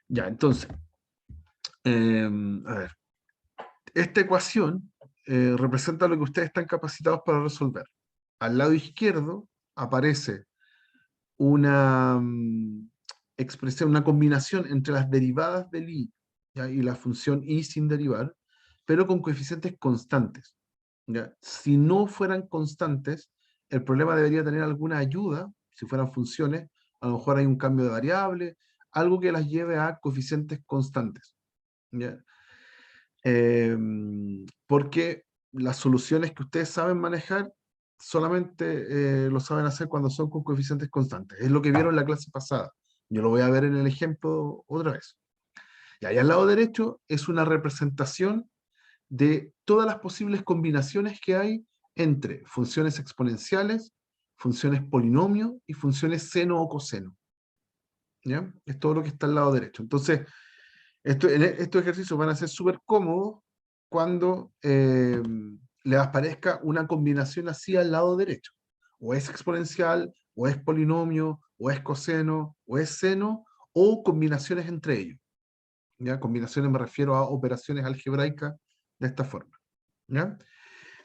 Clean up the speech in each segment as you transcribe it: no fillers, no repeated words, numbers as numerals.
Ya, entonces, a ver, esta ecuación representa lo que ustedes están capacitados para resolver. Al lado izquierdo aparece una expresión, una combinación entre las derivadas del i, ¿ya? Y la función i sin derivar, pero con coeficientes constantes, ¿ya? Si no fueran constantes, el problema debería tener alguna ayuda. Si fueran funciones, a lo mejor hay un cambio de variable, algo que las lleve a coeficientes constantes, ¿ya? Porque las soluciones que ustedes saben manejar solamente lo saben hacer cuando son con coeficientes constantes. Es lo que vieron en la clase pasada. Yo lo voy a ver en el ejemplo otra vez. Y ahí al lado derecho es una representación de todas las posibles combinaciones que hay entre funciones exponenciales, funciones polinomio y funciones seno o coseno. ¿Ya? Es todo lo que está al lado derecho. Entonces, estos ejercicios van a ser súper cómodos cuando les aparezca una combinación así al lado derecho. O es exponencial, o es polinomio, o es coseno, o es seno, o combinaciones entre ellos. ¿Ya? Combinaciones me refiero a operaciones algebraicas de esta forma. ¿Ya?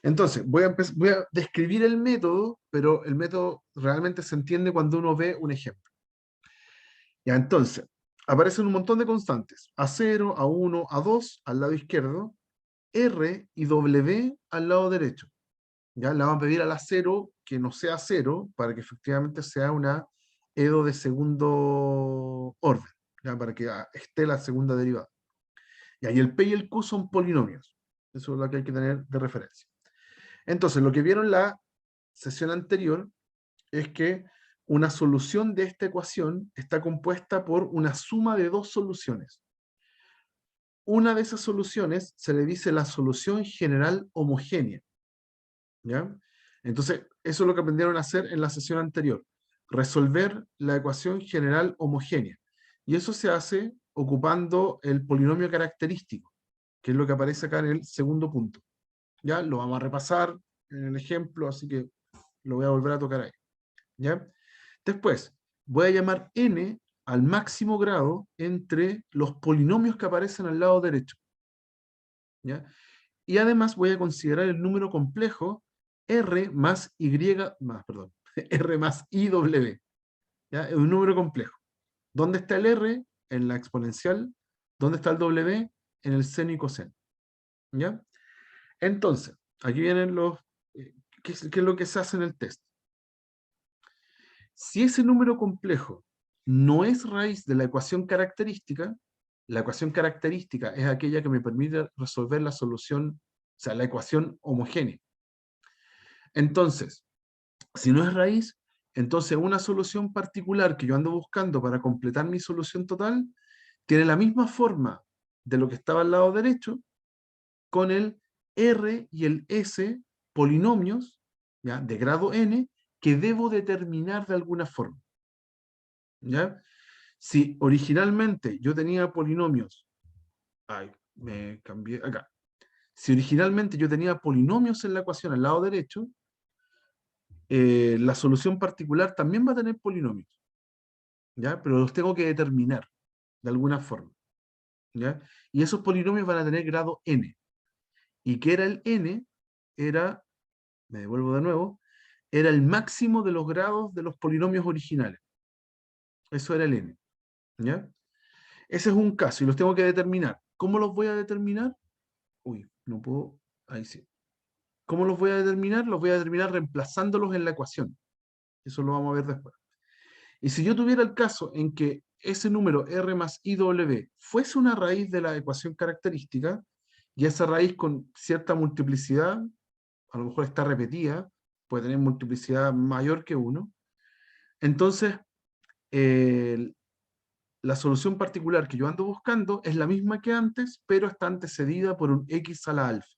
Entonces, voy a describir el método, pero el método realmente se entiende cuando uno ve un ejemplo. Ya, entonces, aparecen un montón de constantes. A0, A1, A2 al lado izquierdo, R y W al lado derecho. Ya le vamos a pedir a la 0 que no sea 0 para que efectivamente sea una EDO de segundo orden, ya, para que esté la segunda derivada. Y ahí el P y el Q son polinomios. Eso es lo que hay que tener de referencia. Entonces, lo que vieron en la sesión anterior es que una solución de esta ecuación está compuesta por una suma de dos soluciones. Una de esas soluciones se le dice la solución general homogénea, ¿ya? Entonces, eso es lo que aprendieron a hacer en la sesión anterior, resolver la ecuación general homogénea. Y eso se hace ocupando el polinomio característico, que es lo que aparece acá en el segundo punto. ¿Ya? Lo vamos a repasar en el ejemplo, así que lo voy a volver a tocar ahí. ¿Ya? Después, voy a llamar n al máximo grado entre los polinomios que aparecen al lado derecho. ¿Ya? Y además voy a considerar el número complejo r más y más, perdón, r más iw. ¿Ya? Es un número complejo. ¿Dónde está el r? En la exponencial. ¿Dónde está el w? En el seno y coseno. ¿Ya? Entonces, aquí vienen los... ¿qué es lo que se hace en el test? Si ese número complejo no es raíz de la ecuación característica, la ecuación característica es aquella que me permite resolver la solución, o sea, la ecuación homogénea. Entonces, si no es raíz, entonces una solución particular que yo ando buscando para completar mi solución total tiene la misma forma de lo que estaba al lado derecho con el R y el S polinomios, ¿ya? De grado n que debo determinar de alguna forma. ¿Ya? Si originalmente yo tenía polinomios, ay, me cambié acá. Si originalmente yo tenía polinomios en la ecuación al lado derecho, la solución particular también va a tener polinomios, ¿ya? Pero los tengo que determinar de alguna forma, ¿ya? Y esos polinomios van a tener grado n. ¿Y qué era el n? Era, me devuelvo de nuevo, era el máximo de los grados de los polinomios originales. Eso era el n, ¿ya? Ese es un caso y los tengo que determinar. ¿Cómo los voy a determinar? Uy, no puedo. Ahí sí. ¿Cómo los voy a determinar? Los voy a determinar reemplazándolos en la ecuación. Eso lo vamos a ver después. Y si yo tuviera el caso en que ese número R más IW fuese una raíz de la ecuación característica, y esa raíz con cierta multiplicidad, a lo mejor está repetida, puede tener multiplicidad mayor que 1, entonces eh, la solución particular que yo ando buscando es la misma que antes, pero está antecedida por un x a la alfa.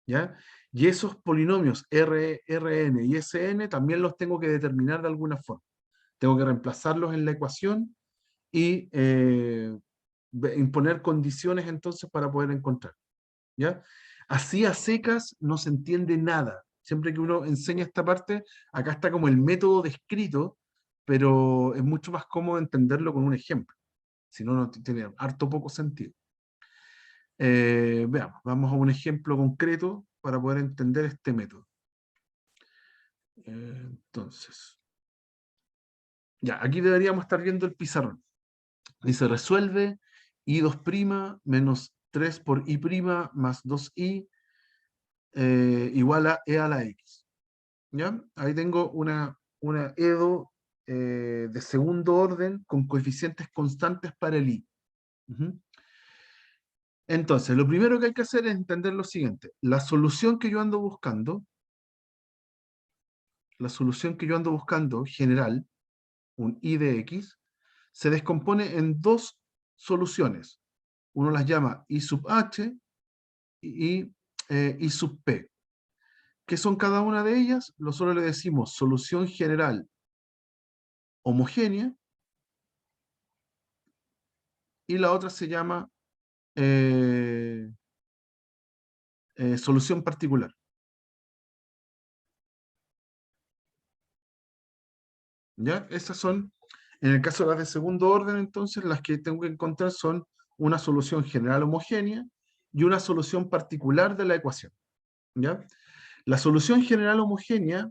¿Ya? Y esos polinomios Rn y Sn también los tengo que determinar de alguna forma. Tengo que reemplazarlos en la ecuación y imponer condiciones entonces para poder encontrar. ¿Ya? Así a secas no se entiende nada. Siempre que uno enseña esta parte, acá está como el método descrito, pero es mucho más cómodo entenderlo con un ejemplo. Si no, no tiene harto poco sentido. Veamos, vamos a un ejemplo concreto para poder entender este método. Entonces, ya, aquí deberíamos estar viendo el pizarrón. Dice, resuelve i2' menos 3 por i' más 2i igual a e a la x. ¿Ya? Ahí tengo una EDO de segundo orden con coeficientes constantes para el i. Entonces, lo primero que hay que hacer es entender lo siguiente. La solución que yo ando buscando, general, un i de x, se descompone en dos soluciones. Uno las llama i sub h y i sub p. ¿Qué son cada una de ellas? Nosotros le decimos solución general homogénea y la otra se llama eh, solución particular. ¿Ya? Esas son, en el caso de las de segundo orden, entonces, las que tengo que encontrar son una solución general homogénea y una solución particular de la ecuación. ¿Ya? La solución general homogénea,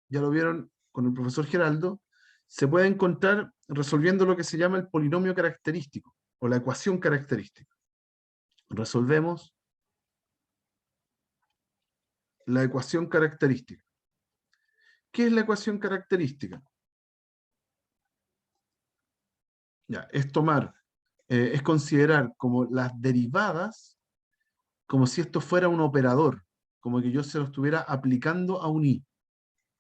ya lo vieron con el profesor Geraldo, se puede encontrar resolviendo lo que se llama el polinomio característico o la ecuación característica. Resolvemos la ecuación característica. ¿Qué es la ecuación característica? Ya, es tomar, es considerar como las derivadas, como si esto fuera un operador, como que yo se lo estuviera aplicando a un i.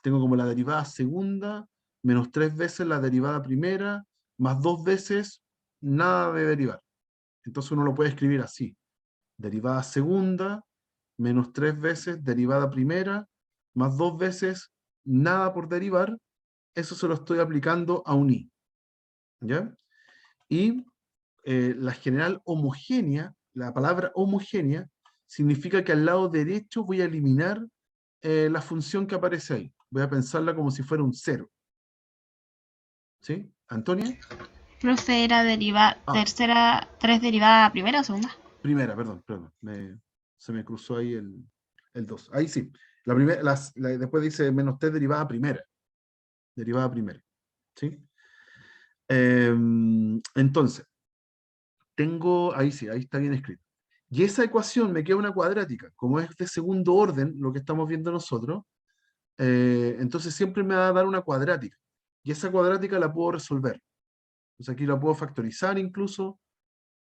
Tengo como la derivada segunda, menos 3 veces la derivada primera, más 2 veces nada de derivar. Entonces uno lo puede escribir así. Derivada segunda, menos 3 veces derivada primera, más 2 veces nada por derivar. Eso se lo estoy aplicando a un i. ¿Ya? Y la general homogénea, la palabra homogénea, significa que al lado derecho voy a eliminar la función que aparece ahí. Voy a pensarla como si fuera un cero. ¿Sí? ¿Antonia? Profe, era Ah, tercera, 3 derivada primera o segunda. primera, perdón. Se me cruzó ahí el 2. Ahí sí. La primera, después dice menos t derivada primera. Derivada primera. ¿Sí? Entonces, tengo, ahí sí, ahí está bien escrito. Y esa ecuación me queda una cuadrática. Como es de segundo orden, lo que estamos viendo nosotros, entonces siempre me va a dar una cuadrática. Y esa cuadrática la puedo resolver. Entonces aquí la puedo factorizar incluso.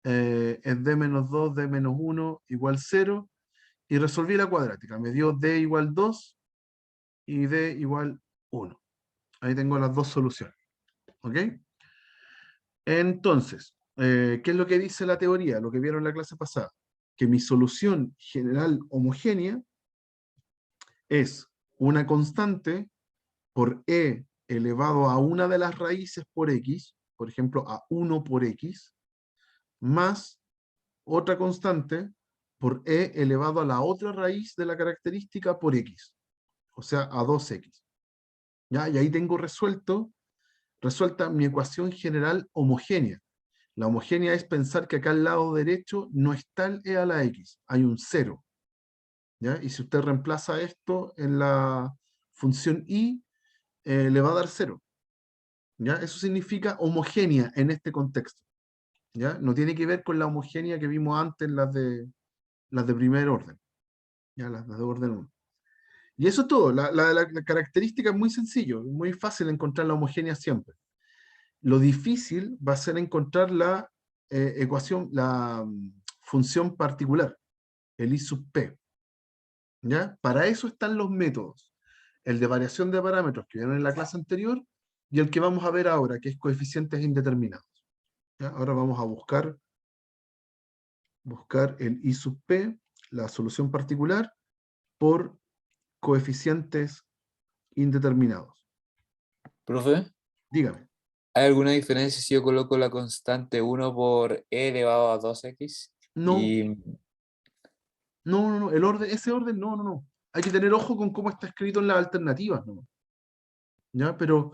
Es d menos 2, d menos 1 igual 0. Y resolví la cuadrática. Me dio d igual 2 y d igual 1. Ahí tengo las dos soluciones. ¿Ok? Entonces, ¿qué es lo que dice la teoría? Lo que vieron en la clase pasada. Que mi solución general homogénea es una constante por e elevado a una de las raíces por x, por ejemplo, a 1 por x, más otra constante por e elevado a la otra raíz de la característica por x, o sea, a 2x. ¿Ya? Y ahí tengo resuelta mi ecuación general homogénea. La homogénea es pensar que acá al lado derecho no está el e a la x, hay un 0. ¿Ya? Y si usted reemplaza esto en la función i, le va a dar 0. ¿Ya? Eso significa homogénea en este contexto. ¿Ya? No tiene que ver con la homogénea que vimos antes, las de primer orden, ¿ya? Las de orden 1. Y eso es todo. La característica es muy sencillo, muy fácil encontrar la homogénea siempre. Lo difícil va a ser encontrar la ecuación, la función particular, el i sub p. ¿Ya? Para eso están los métodos. El de variación de parámetros que vieron en la clase anterior y el que vamos a ver ahora, que es coeficientes indeterminados. ¿Ya? Ahora vamos a buscar el i sub p, la solución particular, por coeficientes indeterminados. Profe, Dígame. ¿hay alguna diferencia si yo coloco la constante 1 por e elevado a 2x? No, Y, no, ese orden, no. Hay que tener ojo con cómo está escrito en las alternativas, ¿no? ¿Ya? Pero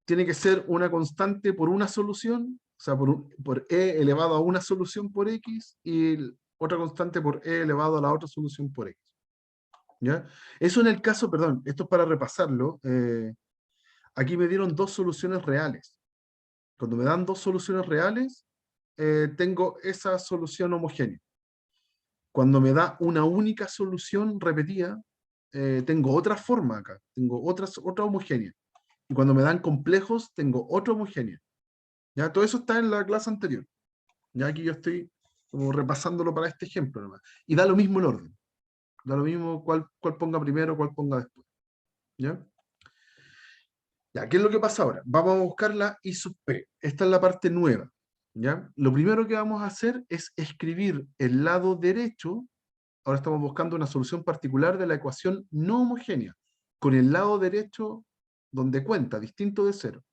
tiene que ser una constante por una solución O sea, por e elevado a una solución por x y otra constante por e elevado a la otra solución por x. ¿Ya? Eso en el caso, perdón, esto es para repasarlo. Aquí me dieron dos soluciones reales. Cuando me dan dos soluciones reales, tengo esa solución homogénea. Cuando me da una única solución repetida, tengo otra forma acá, tengo otra homogénea. Y cuando me dan complejos, tengo otra homogénea. ¿Ya? Todo eso está en la clase anterior. Ya aquí yo estoy como repasándolo para este ejemplo nomás. Y da lo mismo el orden. Da lo mismo cuál ponga primero, cuál ponga después. ¿Ya? Ya, ¿qué es lo que pasa ahora? Vamos a buscar la I sub P. Esta es la parte nueva. ¿Ya? Lo primero que vamos a hacer es escribir el lado derecho. Ahora estamos buscando una solución particular de la ecuación no homogénea, con el lado derecho donde cuenta, distinto de cero.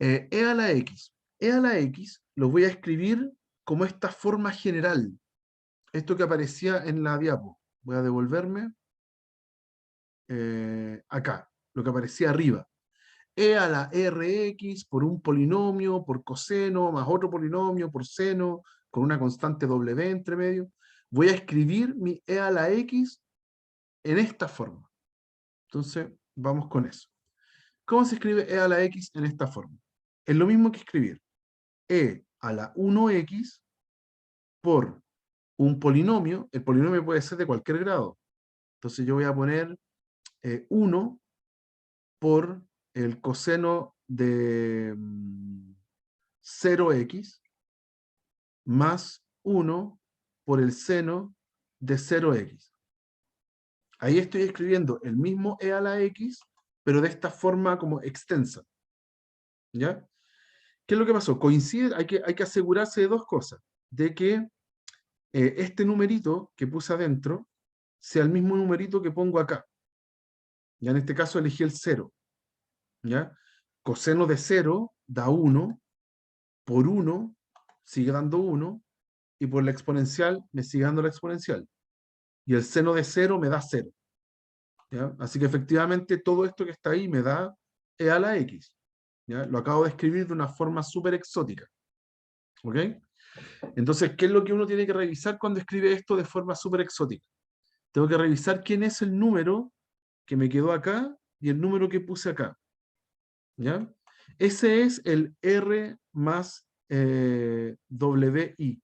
E a la x. E a la x lo voy a escribir como esta forma general. Esto que aparecía en la diapo. Voy a devolverme acá, lo que aparecía arriba. E a la rx por un polinomio, por coseno, más otro polinomio, por seno, con una constante w entre medio. Voy a escribir mi e a la x en esta forma. Entonces, vamos con eso. ¿Cómo se escribe e a la x en esta forma? Es lo mismo que escribir e a la 1x por un polinomio. El polinomio puede ser de cualquier grado. Entonces yo voy a poner 1 por el coseno de 0x más 1 por el seno de 0x. Ahí estoy escribiendo el mismo e a la x, pero de esta forma como extensa. ¿Ya? ¿Qué es lo que pasó? Coincide, hay que asegurarse de dos cosas. De que este numerito que puse adentro sea el mismo numerito que pongo acá. Ya en este caso elegí el 0. ¿Ya? Coseno de 0 da 1, por 1 sigue dando 1, y por la exponencial me sigue dando la exponencial. Y el seno de 0 me da 0. ¿Ya? Así que efectivamente todo esto que está ahí me da e a la x. ¿Ya? Lo acabo de escribir de una forma súper exótica. ¿Ok? Entonces, ¿qué es lo que uno tiene que revisar cuando escribe esto de forma súper exótica? Tengo que revisar quién es el número que me quedó acá y el número que puse acá. ¿Ya? Ese es el R más WI.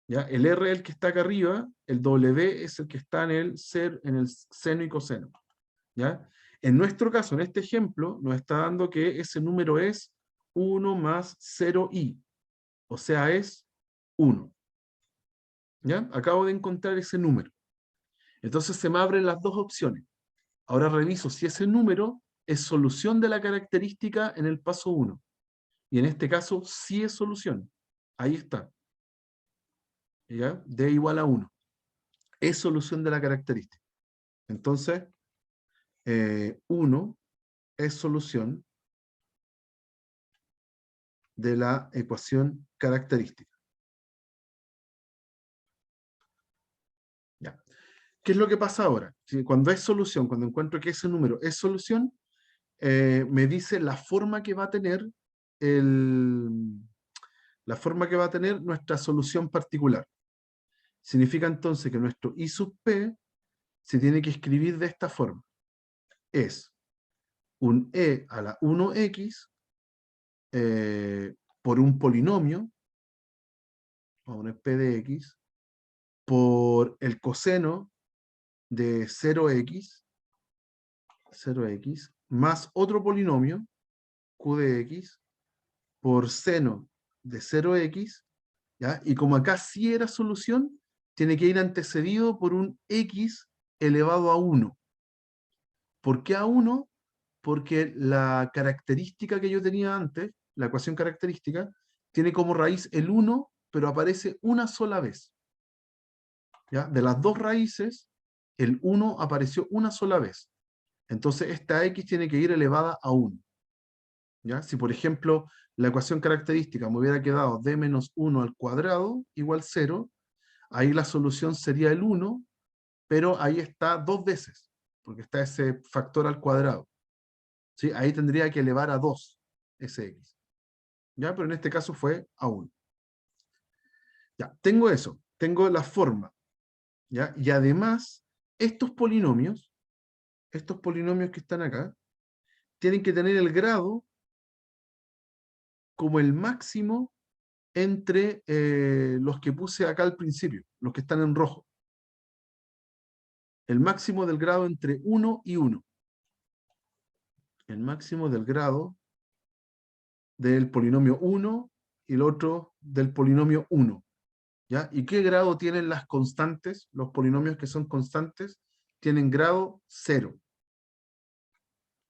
¿Ya? El R es el que está acá arriba, el W es el que está en el seno y coseno. ¿Ya? En nuestro caso, en este ejemplo, nos está dando que ese número es 1 más 0i. O sea, es 1. ¿Ya? Acabo de encontrar ese número. Entonces se me abren las dos opciones. Ahora reviso si ese número es solución de la característica en el paso 1. Y en este caso sí es solución. Ahí está. ¿Ya? D igual a 1. Es solución de la característica. Entonces, 1 es solución de la ecuación característica. ¿Ya? ¿Qué es lo que pasa ahora? Cuando es solución, cuando encuentro que ese número es solución, me dice la forma que va a tener nuestra solución particular. Significa entonces que nuestro I sub P se tiene que escribir de esta forma. Es un E a la 1x por un polinomio, vamos a poner P de x, por el coseno de 0x, más otro polinomio, Q de x, por seno de 0x, ¿ya? Y como acá sí era solución, tiene que ir antecedido por un x elevado a 1. ¿Por qué a 1? Porque la característica que yo tenía antes, la ecuación característica, tiene como raíz el 1, pero aparece una sola vez. ¿Ya? De las dos raíces, el 1 apareció una sola vez. Entonces esta x tiene que ir elevada a 1. ¿Ya? Si por ejemplo la ecuación característica me hubiera quedado d menos 1 al cuadrado igual 0, ahí la solución sería el 1, pero ahí está dos veces, porque está ese factor al cuadrado. ¿Sí? Ahí tendría que elevar a 2 ese x. ¿ya? Pero en este caso fue A1. Ya, tengo eso, tengo la forma, ¿ya? Y además, estos polinomios que están acá, tienen que tener el grado como el máximo entre los que puse acá al principio, los que están en rojo. El máximo del grado entre 1 y 1. El máximo del grado del polinomio 1 y el otro del polinomio 1. ¿Ya? ¿Y qué grado tienen las constantes? Los polinomios que son constantes tienen grado 0.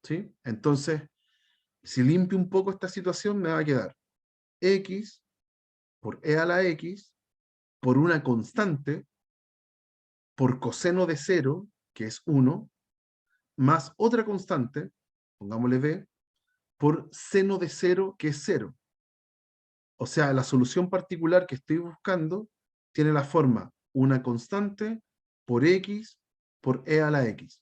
¿Sí? Entonces, si limpio un poco esta situación, me va a quedar x por e a la x por una constante por coseno de 0, que es 1, más otra constante, pongámosle b, por seno de 0, que es 0. O sea, la solución particular que estoy buscando tiene la forma una constante por x por e a la x.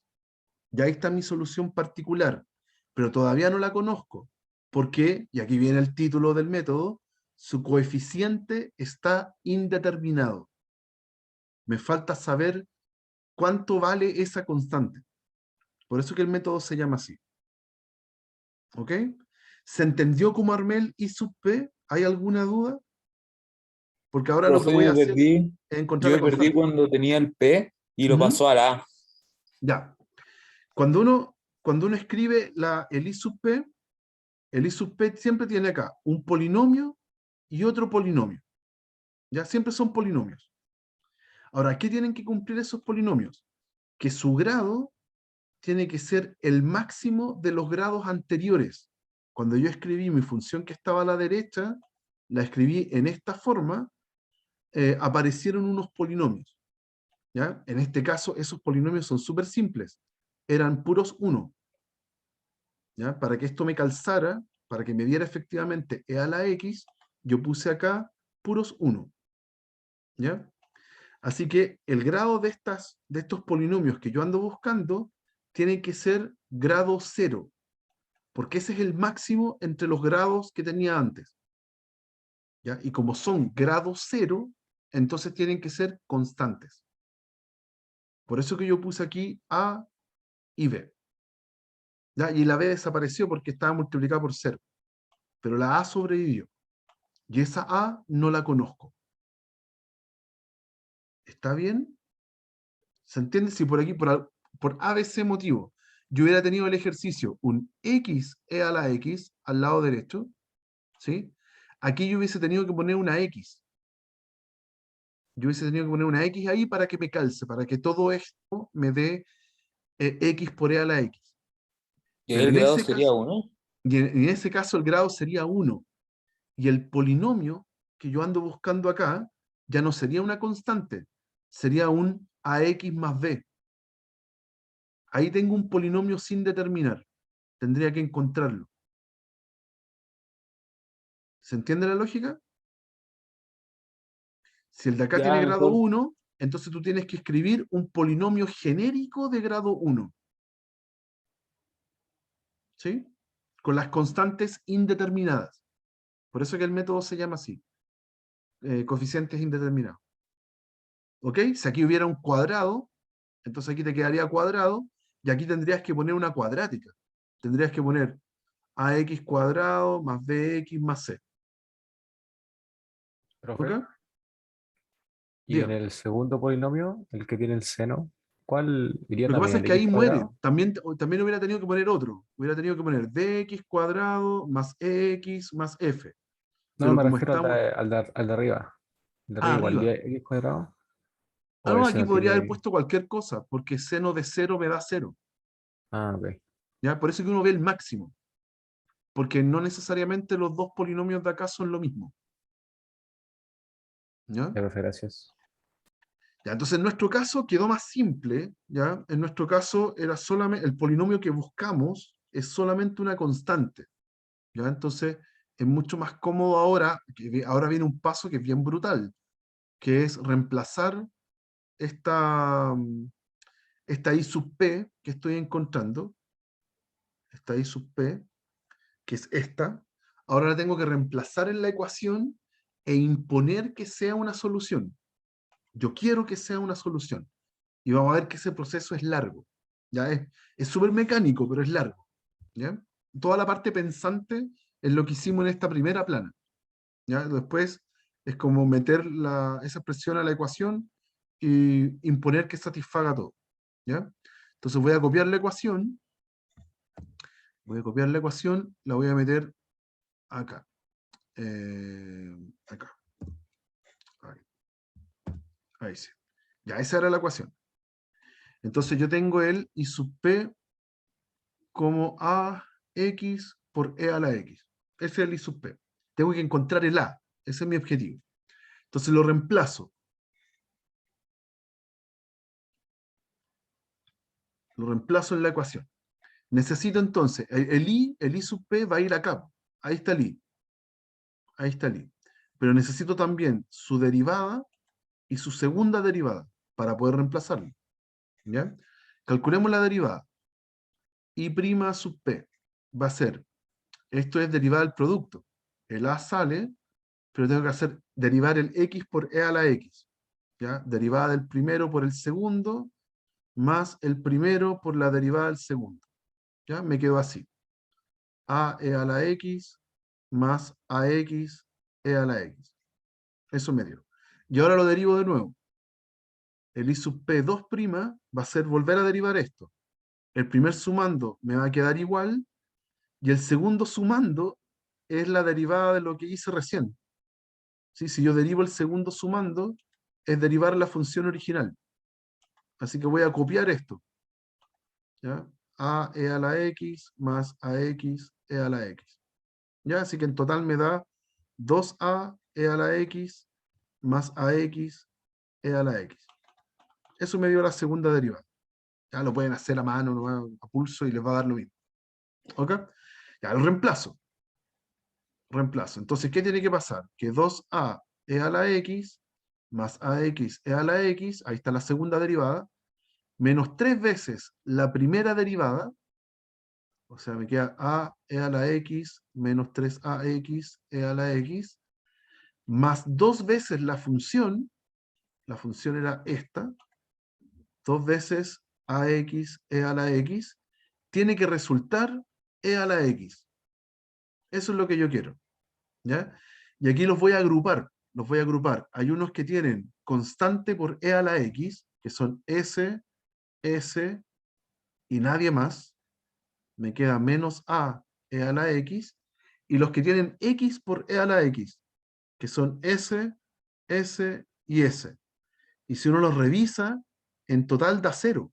Y ahí está mi solución particular, pero todavía no la conozco. ¿Por qué? Y aquí viene el título del método, su coeficiente está indeterminado. Me falta saber cuánto vale esa constante. Por eso que el método se llama así. ¿Ok? ¿Se entendió cómo armé el I sub P? ¿Hay alguna duda? Porque ahora lo que Profe, voy a hacer es encontrar yo la me perdí constante. cuando tenía el P y lo ¿Mm? pasó a la A. Ya. Cuando uno escribe el I sub P, el I sub P siempre tiene acá un polinomio y otro polinomio. Ya siempre son polinomios. Ahora, ¿qué tienen que cumplir esos polinomios? Que su grado tiene que ser el máximo de los grados anteriores. Cuando yo escribí mi función que estaba a la derecha, la escribí en esta forma, aparecieron unos polinomios. ¿Ya? En este caso, esos polinomios son súper simples. Eran puros 1. ¿Ya? Para que esto me calzara, para que me diera efectivamente e a la x, yo puse acá puros 1. ¿Ya? Así que el grado de estos polinomios que yo ando buscando tiene que ser grado 0, porque ese es el máximo entre los grados que tenía antes. ¿Ya? Y como son grado 0, entonces tienen que ser constantes. Por eso que yo puse aquí A y B. ¿Ya? Y la B desapareció porque estaba multiplicada por 0. Pero la A sobrevivió. Y esa A no la conozco. ¿Está bien? ¿Se entiende? Si por aquí, por ABC motivo, yo hubiera tenido el ejercicio, un x e a la x al lado derecho, ¿sí? Aquí yo hubiese tenido que poner una x. Yo hubiese tenido que poner una x ahí para que me calce, para que todo esto me dé x por e a la x. Y ahí Pero el en grado ese sería caso, 1. en ese caso el grado sería 1. Y el polinomio que yo ando buscando acá ya no sería una constante, sería un ax más b. Ahí tengo un polinomio sin determinar. Tendría que encontrarlo. ¿Se entiende la lógica? Si el de acá tiene Ya grado mejor. 1, entonces tú tienes que escribir un polinomio genérico de grado 1. ¿Sí? Con las constantes indeterminadas. Por eso que el método se llama así. Coeficientes indeterminados. ¿Ok? Si aquí hubiera un cuadrado, entonces aquí te quedaría cuadrado, y aquí tendrías que poner una cuadrática. Tendrías que poner ax cuadrado más bx más c. ¿Ok? Profe, y en Dígame. el segundo polinomio, el que tiene el seno, ¿cuál iría Lo que también pasa es el que x ahí muere. cuadrado? También hubiera tenido que poner otro. Hubiera tenido que poner dx cuadrado más x más f. No, Pero me como refiero estamos al de arriba. El de arriba igual iría arriba. x cuadrado, Ah, o no, ese aquí no podría haber tiene. puesto cualquier cosa, porque seno de 0 me da 0. Ah, ok. ¿Ya? Por eso que uno ve el máximo. Porque no necesariamente los dos polinomios de acá son lo mismo. ¿Ya? Ya, profe, gracias. Ya, entonces en nuestro caso quedó más simple, ¿ya? En nuestro caso era solamente, el polinomio que buscamos es solamente una constante, ¿ya? Entonces es mucho más cómodo ahora, ahora viene un paso que es bien brutal, que es reemplazar esta, esta I sub P que estoy encontrando, esta I sub P, que es esta, ahora la tengo que reemplazar en la ecuación e imponer que sea una solución. Yo quiero que sea una solución. Y vamos a ver que ese proceso es largo. ¿Ya? Es súper mecánico, pero es largo. ¿Ya? Toda la parte pensante es lo que hicimos en esta primera plana. ¿Ya? Después es como meter esa expresión a la ecuación y imponer que satisfaga todo. ¿Ya? Entonces voy a copiar la ecuación. La voy a meter acá. Acá. Ahí. Ahí sí. Ya, esa era la ecuación. Entonces yo tengo el I sub P como AX por E a la X. Ese es el I sub P. Tengo que encontrar el A. Ese es mi objetivo. Entonces lo reemplazo. Lo reemplazo en la ecuación. Necesito entonces, el I sub P va a ir acá. Ahí está el I. Ahí está el I. Pero necesito también su derivada y su segunda derivada para poder reemplazarlo. ¿Ya? Calculemos la derivada. I' sub P va a ser, esto es derivada del producto. El A sale, pero tengo que hacer derivar el X por E a la X. ¿Ya? Derivada del primero por el segundo, más el primero por la derivada del segundo. ¿Ya? Me quedo así. A e a la X más AX e a la X. Eso me dio. Y ahora lo derivo de nuevo. El I sub P2' va a ser volver a derivar esto. El primer sumando me va a quedar igual y el segundo sumando es la derivada de lo que hice recién. ¿Sí? Si yo derivo el segundo sumando, es derivar la función original. Así que voy a copiar esto. ¿Ya? A e a la X más AX e a la X. ¿Ya? Así que en total me da 2A e a la X más AX e a la X. Eso me dio la segunda derivada. Ya lo pueden hacer a mano, ¿no? A pulso, y les va a dar lo mismo. ¿Ok? Ya, lo reemplazo. Reemplazo. Entonces, ¿qué tiene que pasar? Que 2A e a la X más AX e a la X, ahí está la segunda derivada, menos 3 veces la primera derivada, o sea, me queda A e a la X menos 3AX e a la X, más 2 veces la función era esta, 2 veces AX e a la X, tiene que resultar e a la X. Eso es lo que yo quiero. ¿Ya? Y aquí los voy a agrupar. Hay unos que tienen constante por e a la X, que son S, S y nadie más. Me queda menos A e a la X. Y los que tienen X por e a la X, que son S, S y S. Y si uno los revisa, en total da 0.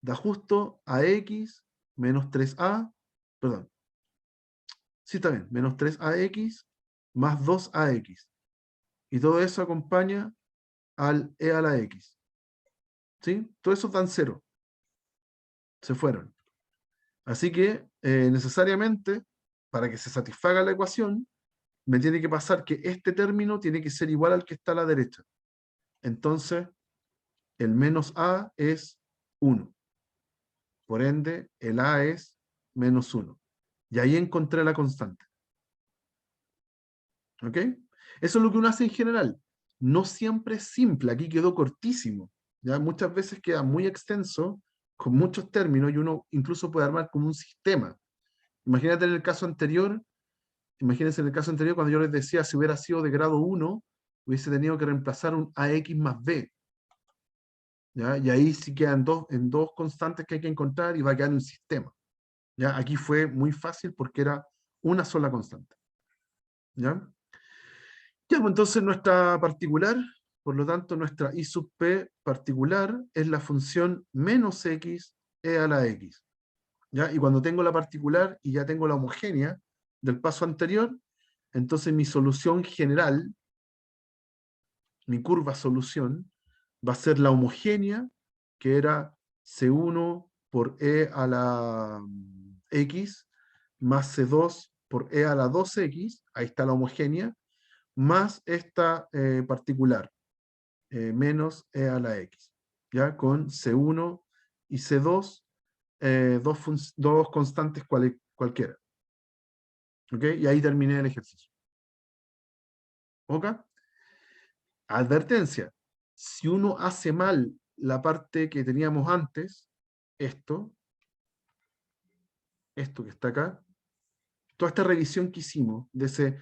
Da justo a X menos 3A, perdón. Sí, está bien, menos 3AX más 2AX. Y todo eso acompaña al e a la X. ¿Sí? Todo eso dan 0. Se fueron. Así que necesariamente, para que se satisfaga la ecuación, me tiene que pasar que este término tiene que ser igual al que está a la derecha. Entonces, el menos A es 1. Por ende, el A es menos 1. Y ahí encontré la constante. ¿Ok? Eso es lo que uno hace en general. No siempre es simple. Aquí quedó cortísimo. ¿Ya? Muchas veces queda muy extenso, con muchos términos, y uno incluso puede armar como un sistema. Imagínate en el caso anterior, imagínense en el caso anterior cuando yo les decía si hubiera sido de grado 1, hubiese tenido que reemplazar un AX más B. ¿Ya? Y ahí sí quedan en dos constantes que hay que encontrar y va a quedar un sistema. ¿Ya? Aquí fue muy fácil porque era una sola constante. ¿Ya? Ya, pues entonces nuestra particular, por lo tanto nuestra I sub P particular es la función menos X e a la X. ¿Ya? Y cuando tengo la particular y ya tengo la homogénea del paso anterior, entonces mi solución general, mi curva solución, va a ser la homogénea, que era C1 por E a la X, más C2 por E a la 2X, ahí está la homogénea, más esta particular, menos e a la x, ¿ya? Con C1 y C2, dos constantes cualquiera. ¿Ok? Y ahí terminé el ejercicio. ¿Ok? Advertencia. Si uno hace mal la parte que teníamos antes, esto que está acá, toda esta revisión que hicimos de ese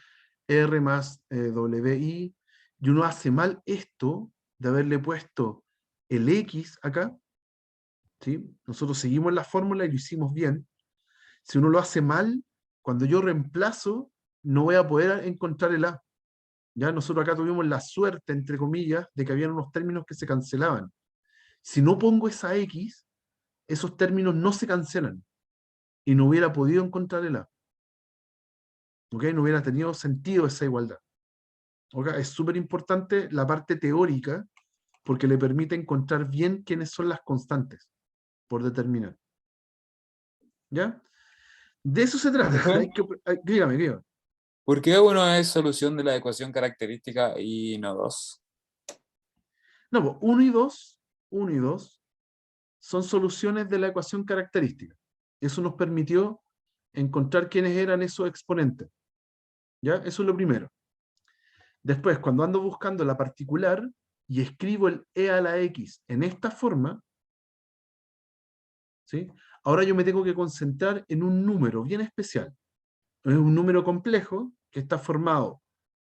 R más WI, y uno hace mal esto de haberle puesto el X acá, ¿sí? Nosotros seguimos la fórmula y lo hicimos bien. Si uno lo hace mal, cuando yo reemplazo, no voy a poder encontrar el A. Ya nosotros acá tuvimos la suerte, entre comillas, de que había unos términos que se cancelaban. Si no pongo esa X, esos términos no se cancelan y no hubiera podido encontrar el A. ¿Ok? No hubiera tenido sentido esa igualdad. ¿Ok? Es súper importante la parte teórica porque le permite encontrar bien quiénes son las constantes por determinar. ¿Ya? De eso se trata. Profe, Dígame, dígame. ¿por qué uno es solución de la ecuación característica y no dos? No, pues 1 y 2 son soluciones de la ecuación característica. Eso nos permitió encontrar quiénes eran esos exponentes. ¿Ya? Eso es lo primero. Después, cuando ando buscando la particular y escribo el e a la x en esta forma, ¿sí? Ahora yo me tengo que concentrar en un número bien especial. Es un número complejo que está formado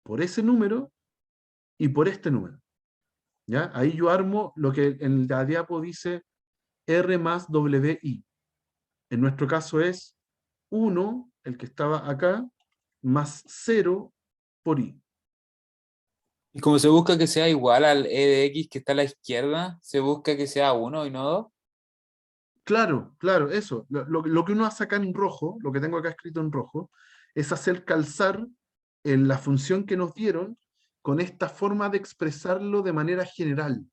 por ese número y por este número. ¿Ya? Ahí yo armo lo que en la diapo dice R más WI. En nuestro caso es 1, el que estaba acá, más 0 por I. Y como se busca que sea igual al e de x que está a la izquierda, se busca que sea 1 y no 2. Claro, claro, eso. Lo que uno hace acá en rojo, lo que tengo acá escrito en rojo, es hacer calzar en la función que nos dieron con esta forma de expresarlo de manera general.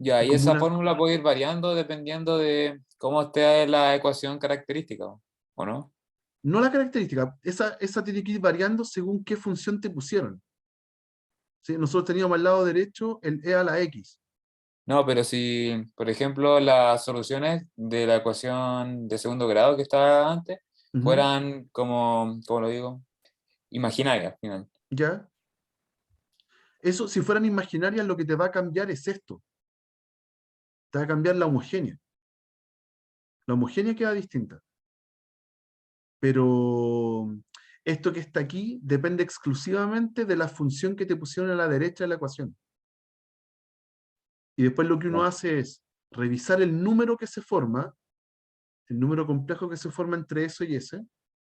Ya, y Como esa una, fórmula puede ir variando dependiendo de cómo esté la ecuación característica, ¿o no? no la característica, esa tiene que ir variando según qué función te pusieron. ¿Sí? Nosotros teníamos al lado derecho el e a la x. No, pero si, por ejemplo, las soluciones de la ecuación de segundo grado que estaba antes Ujú. fueran como, ¿cómo lo digo? Imaginarias, al final. ¿Ya? Eso, si fueran imaginarias, lo que te va a cambiar es esto. Te va a cambiar la homogénea. La homogénea queda distinta. Pero esto que está aquí depende exclusivamente de la función que te pusieron a la derecha de la ecuación. Y después lo que uno Ya. hace es revisar el número que se forma, el número complejo que se forma entre eso y ese,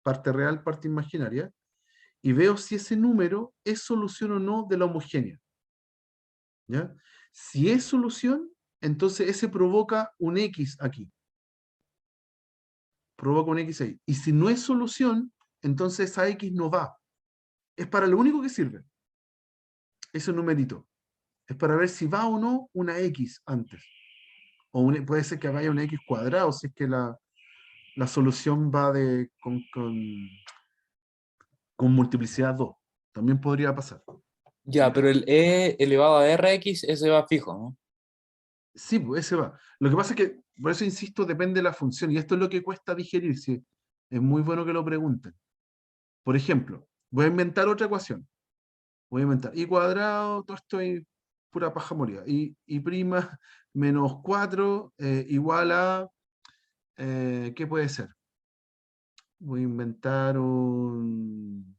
parte real, parte imaginaria, y veo si ese número es solución o no de la homogénea. ¿Ya? Si es solución, entonces ese provoca un X aquí. Provoca un X ahí. Y si no es solución, entonces esa X no va. Es para lo único que sirve ese numerito. Es para ver si va o no una X antes. Puede ser que vaya una X cuadrado, si es que la solución va con multiplicidad 2. También podría pasar. Ya, ¿Ok? pero el e elevado a rx, ese va fijo, ¿no? Sí, pues ese va. Lo que pasa es que, por eso insisto, depende de la función. Y esto es lo que cuesta digerir. Sí, es muy bueno que lo pregunten. Por ejemplo, voy a inventar otra ecuación. Voy a inventar y cuadrado, todo esto es pura paja molida. Y prima menos 4 igual a, ¿qué puede ser? Voy a inventar un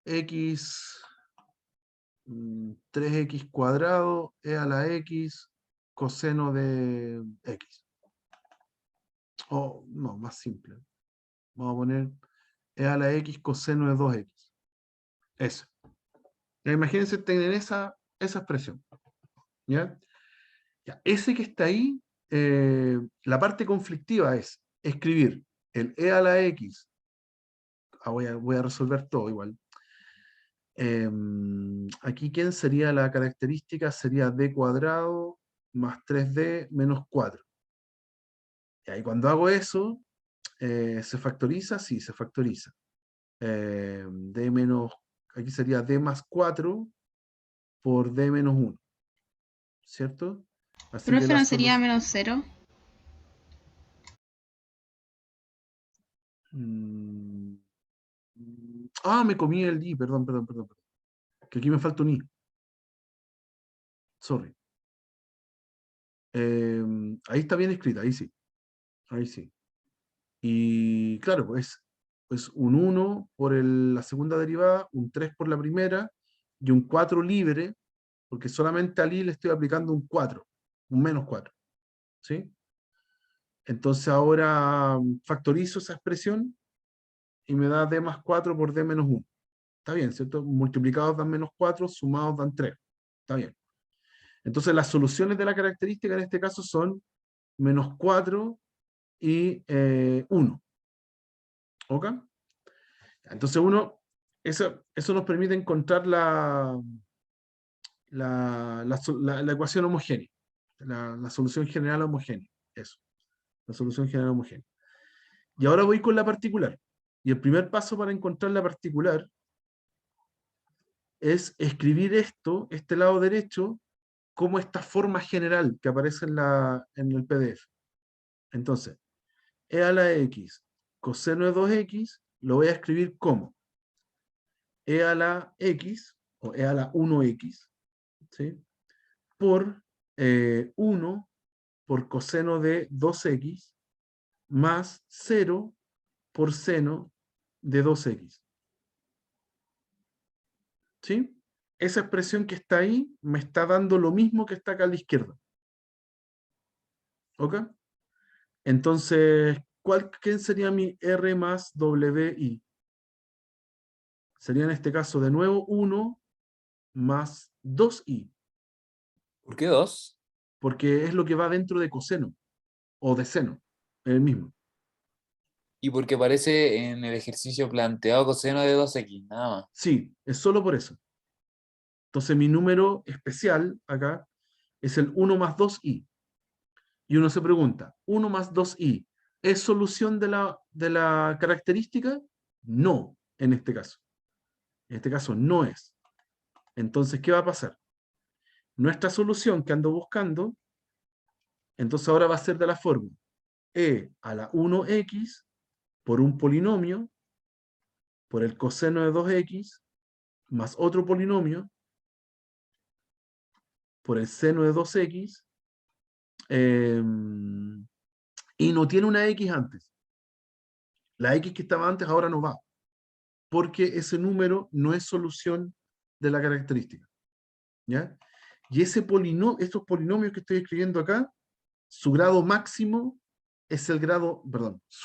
x, 3x cuadrado e a la x coseno de x. O no, más simple. Vamos a poner e a la x coseno de 2x. Eso. Ya, imagínense tener esa expresión. ¿Ya? Ya, ese que está ahí, la parte conflictiva es escribir el e a la x. Voy a resolver todo igual. Aquí, ¿quién sería la característica? Sería d cuadrado más 3d menos 4. Y cuando hago eso, ¿se factoriza? Sí, se factoriza. D menos, aquí sería d más 4 por d menos 1, ¿cierto? Así que Profe, la ¿no sería solución... menos 0? Mm, Ah, me comí el i, perdón. Que aquí me falta un i. Sorry. Ahí está bien escrita, ahí sí. Ahí sí. Y claro, pues un 1 por la segunda derivada, un 3 por la primera, y un 4 libre, porque solamente al i le estoy aplicando un 4, un -4. ¿Sí? Entonces ahora factorizo esa expresión y me da d más 4 por d menos 1. Está bien, ¿cierto? Multiplicados dan -4, sumados dan 3. Está bien. Entonces las soluciones de la característica en este caso son -4 y 1. ¿Ok? Entonces eso nos permite encontrar la ecuación homogénea, la solución general homogénea. Eso, la solución general homogénea. Y ahora voy con la particular. Y el primer paso para encontrar la particular es escribir este lado derecho, como esta forma general que aparece en el PDF. Entonces, e a la x coseno de 2x lo voy a escribir como e a la x, o e a la 1x, ¿sí? Por 1 por coseno de 2x más 0 por seno de 2x. ¿Sí? Esa expresión que está ahí me está dando lo mismo que está acá a la izquierda. ¿Ok? Entonces, ¿quién sería mi R más WI? Sería en este caso de nuevo 1 más 2i, ¿Por qué 2? porque es lo que va dentro de coseno o de seno, es el mismo. Y porque aparece en el ejercicio planteado coseno de 2x, nada más. Sí, es solo por eso. Entonces mi número especial acá es el 1 más 2i. Y uno se pregunta, 1 más 2i, ¿es solución de la característica? No, en este caso. En este caso no es. Entonces, ¿qué va a pasar? Nuestra solución que ando buscando, entonces ahora va a ser de la forma e a la 1x por un polinomio por el coseno de 2x más otro polinomio por el seno de 2x y no tiene una x antes. La x que estaba antes ahora no va, porque ese número no es solución de la característica. ¿Ya? Y estos polinomios que estoy escribiendo acá, su grado máximo es su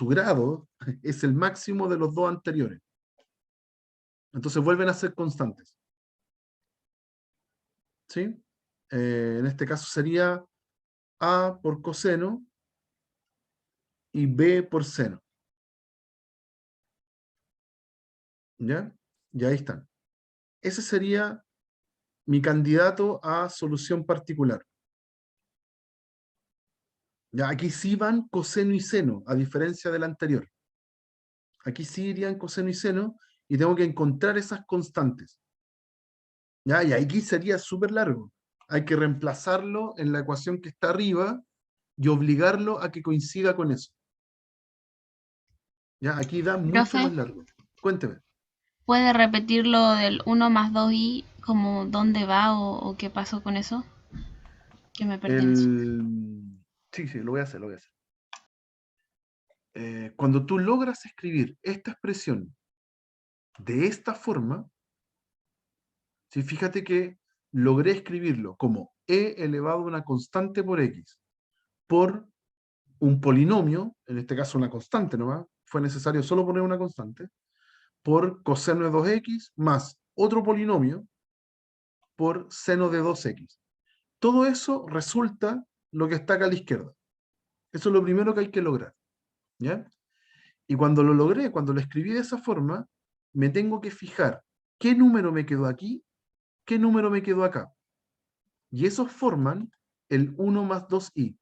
grado es el máximo de los dos anteriores. Entonces vuelven a ser constantes. ¿Sí? En este caso sería A por coseno y B por seno. ¿Ya? Y ahí están. Ese sería mi candidato a solución particular. Ya, aquí sí van coseno y seno, a diferencia del anterior. Aquí sí irían coseno y seno, y tengo que encontrar esas constantes. ¿Ya? Y aquí sería súper largo. Hay que reemplazarlo en la ecuación que está arriba y obligarlo a que coincida con eso. ¿Ya? Aquí da mucho Profe, más largo. Cuénteme. ¿puede repetir lo del 1 más 2i, como dónde va o qué pasó con eso? Que me perdí en eso. Sí, lo voy a hacer. Cuando tú logras escribir esta expresión de esta forma, ¿sí? Fíjate que logré escribirlo como e elevado a una constante por x, por un polinomio, en este caso una constante nomás, fue necesario solo poner una constante, por coseno de 2x más otro polinomio por seno de 2x. Todo eso resulta lo que está acá a la izquierda. Eso es lo primero que hay que lograr. ¿Ya? Y cuando lo logré, cuando lo escribí de esa forma, me tengo que fijar qué número me quedó aquí, qué número me quedó acá. Y esos forman el 1 más 2i.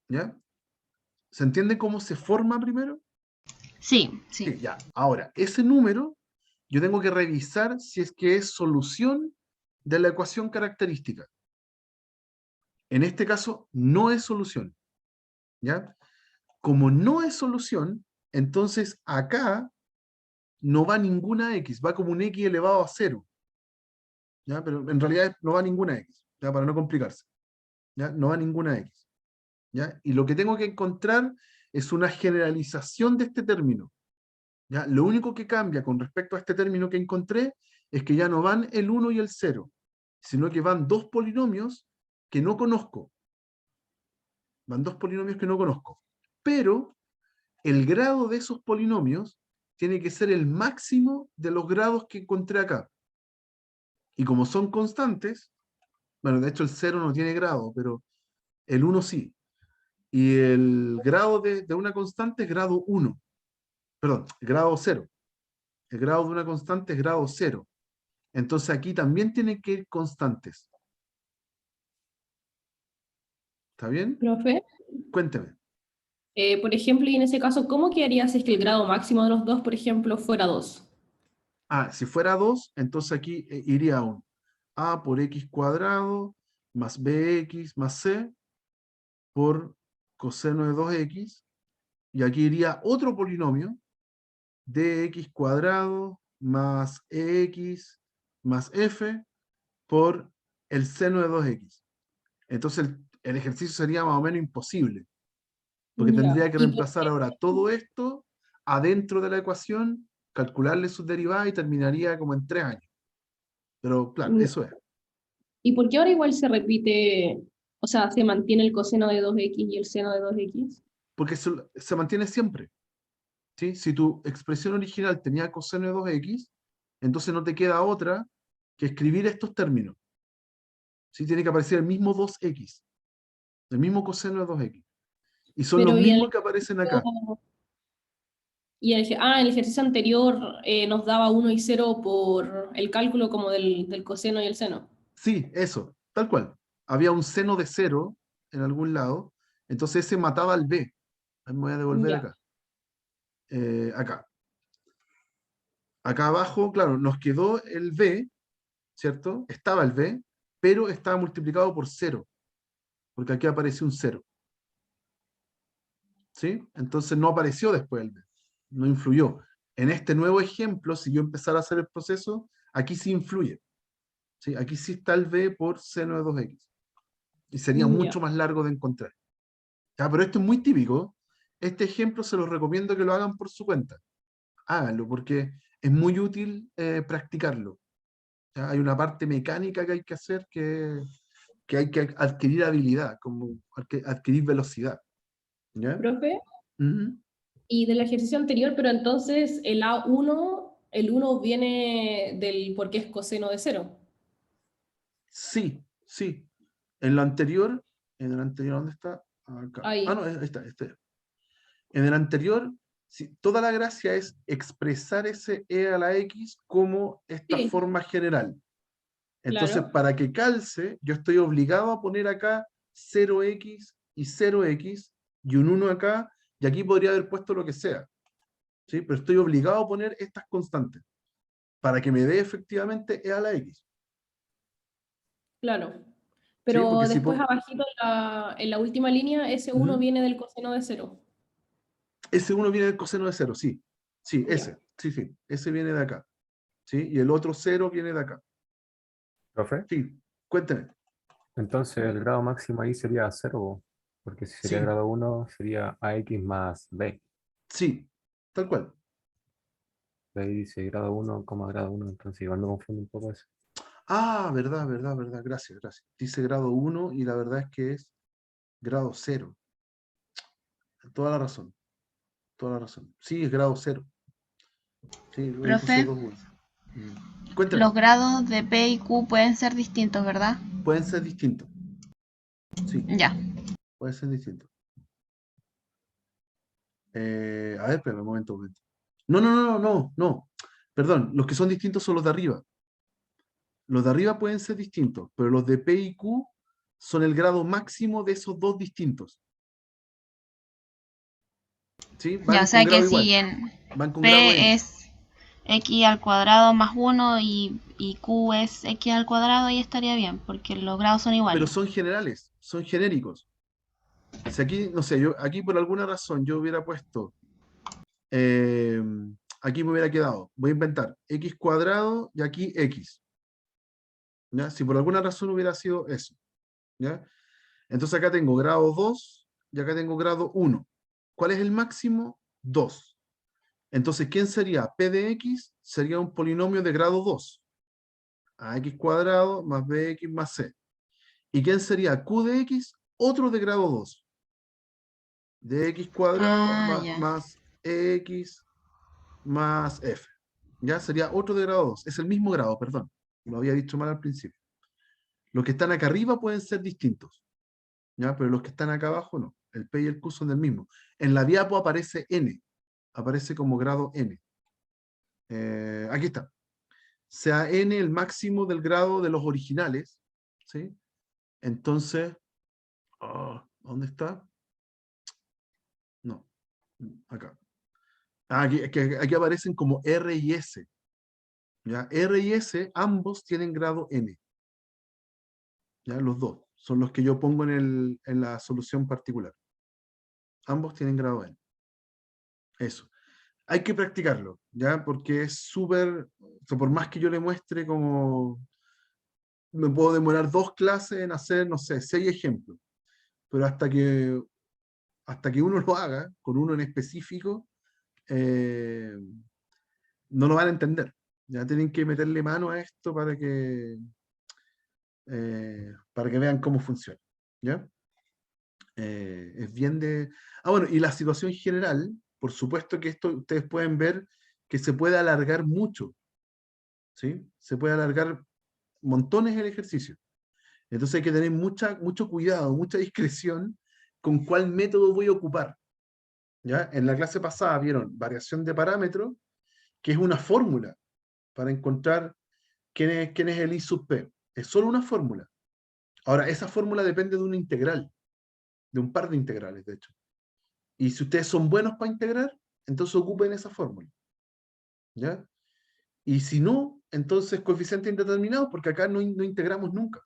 ¿Ya? ¿Se entiende cómo se forma primero? Sí, Sí, sí. ya. Ahora, ese número yo tengo que revisar si es que es solución de la ecuación característica. En este caso, no es solución. ¿Ya? Como no es solución, Entonces, acá no va ninguna x, va como un x elevado a 0. ¿Ya? Pero en realidad no va ninguna x, ¿ya? Para no complicarse. ¿Ya? No va ninguna x. ¿Ya? Y lo que tengo que encontrar es una generalización de este término. ¿Ya? Lo único que cambia con respecto a este término que encontré es que ya no van el 1 y el 0, sino que van dos polinomios que no conozco. Van dos polinomios que no conozco. Pero el grado de esos polinomios tiene que ser el máximo de los grados que encontré acá. Y como son constantes, bueno, de hecho el 0 no tiene grado, pero el 1 sí. Y el grado de una constante es grado 1. Perdón, grado 0. El grado de una constante es grado 0. Entonces aquí también tienen que ir constantes. ¿Está bien? Profe, Cuénteme. por ejemplo, y en ese caso, ¿cómo quedaría si es que el grado máximo de los dos, por ejemplo, fuera 2? Ah, si fuera 2, entonces aquí iría un a por x cuadrado más bx más c por coseno de 2x. Y aquí iría otro polinomio, dx cuadrado más ex más f por el seno de 2x. Entonces el ejercicio sería más o menos imposible, porque Ya. tendría que reemplazar ahora todo esto adentro de la ecuación, calcularle sus derivadas y terminaría como en 3 años. Pero claro, eso es. ¿Y por qué ahora igual se repite, o sea, se mantiene el coseno de 2x y el seno de 2x? Porque se mantiene siempre. ¿Sí? Si tu expresión original tenía coseno de 2x, entonces no te queda otra que escribir estos términos. ¿Sí? Tiene que aparecer el mismo 2x, el mismo coseno de 2x. Y son los Pero mismos que aparecen acá. el ejercicio anterior nos daba 1 y 0 por el cálculo como del coseno y el seno. Sí, eso, tal cual. Había un seno de 0 en algún lado, entonces ese mataba al b. Me voy a devolver Ya. acá. Acá. Acá abajo, claro, nos quedó el b, ¿cierto? Estaba el b, pero estaba multiplicado por 0, porque aquí apareció un 0. ¿Sí? Entonces no apareció después el b, no influyó. En este nuevo ejemplo, si yo empezara a hacer el proceso, aquí sí influye. ¿Sí? Aquí sí está el b por seno de 2x. Y sería mucho Ya. más largo de encontrar. ¿Ya? Pero esto es muy típico. Este ejemplo se los recomiendo que lo hagan por su cuenta. Háganlo, porque es muy útil practicarlo. ¿Ya? Hay una parte mecánica que hay que hacer que hay que adquirir habilidad, como adquirir velocidad. ¿Ya? Profe, Ujú. y del ejercicio anterior, pero entonces el A1, el 1 viene del porque es coseno de 0. Sí, sí. En el anterior, ¿dónde está? Acá. Ah, Ahí, no, ahí está, este. En el anterior, sí, toda la gracia es expresar ese e a la x como esta sí, forma general. Entonces, claro, para que calce, yo estoy obligado a poner acá 0x y 0x y un 1 acá, y aquí podría haber puesto lo que sea. ¿Sí? Pero estoy obligado a poner estas constantes para que me dé efectivamente e a la x. claro. ¿Sí? Porque Pero si después pongo... abajito en la última línea, ese 1 Ujú. viene del coseno de 0. Ese 1 viene del coseno de 0, sí. Sí, Ya. ese. Sí, sí. Ese viene de acá. ¿Sí? Y el otro 0 viene de acá. ¿Profe? Sí, cuénteme. Entonces el grado máximo ahí sería 0, porque si sería Sí, grado 1 sería ax más b. sí, tal cual. De ahí dice grado 1, grado 1, entonces igual me confunde un poco eso. Ah, verdad, verdad, verdad. Gracias, gracias. Dice grado 1 y la verdad es que es grado 0. Toda la razón, toda la razón. Sí, es grado 0. Sí, le puse Profe, 2 1. Cuéntame, los grados de P y Q pueden ser distintos, ¿verdad? pueden ser distintos. Sí, Ya. pueden ser distintos. A ver, espérame un momento, un momento. No, no, no, no, no, no. Perdón, los que son distintos son los de arriba. Los de arriba pueden ser distintos, pero los de P y Q son el grado máximo de esos dos distintos. ¿Sí? Ya, o Van con sea que grado si igual. en Van con grado P n. es x al cuadrado más 1 y Q es x al cuadrado, ahí estaría bien, porque los grados son Pero iguales. son generales, son genéricos. Si aquí, no sé, yo aquí por alguna razón yo hubiera puesto aquí me hubiera quedado, voy a inventar x cuadrado y aquí x. ¿Ya? Si por alguna razón hubiera sido eso. ¿Ya? Entonces acá tengo grado 2 y acá tengo grado 1. ¿Cuál es el máximo? 2. Entonces, ¿quién sería? P de x sería un polinomio de grado 2. Ax cuadrado más bx más c. ¿Y quién sería Q de x? Otro de grado 2. De x cuadrado Ah, ya. más x más f. ¿Ya? Sería otro de grado 2. Es el mismo grado, perdón. Lo había dicho mal al principio. Los que están acá arriba pueden ser distintos. ¿Ya? Pero los que están acá abajo no. El P y el Q son del mismo. En la diapo aparece N. Aparece como grado N. Aquí está. Sea N el máximo del grado de los originales. ¿Sí? Entonces, ¿dónde está? No, acá. Aquí aparecen como R y S. ¿Ya? R y S, ambos tienen grado N. ¿Ya? Los dos. Son los que yo pongo en la solución particular. Ambos tienen grado N. Eso. Hay que practicarlo, ¿ya? Porque es súper, o sea, por más que yo le muestre como, me puedo demorar 2 clases en hacer, no sé, 6 ejemplos, pero hasta que uno lo haga, con uno en específico, no lo van a entender. Ya tienen que meterle mano a esto para que vean cómo funciona, ¿ya? Es bien de... Ah, bueno, y la situación general, por supuesto que esto ustedes pueden ver que se puede alargar mucho, ¿sí? Se puede alargar montones el ejercicio. Entonces hay que tener mucho cuidado, mucha discreción con cuál método voy a ocupar, ¿ya? En la clase pasada vieron variación de parámetros, que es una fórmula para encontrar quién es el I sub P. Es solo una fórmula. Ahora, esa fórmula depende de una integral, de un par de integrales, de hecho. Y si ustedes son buenos para integrar, entonces ocupen esa fórmula, ¿ya? Y si no, entonces coeficiente indeterminado, porque acá no integramos nunca,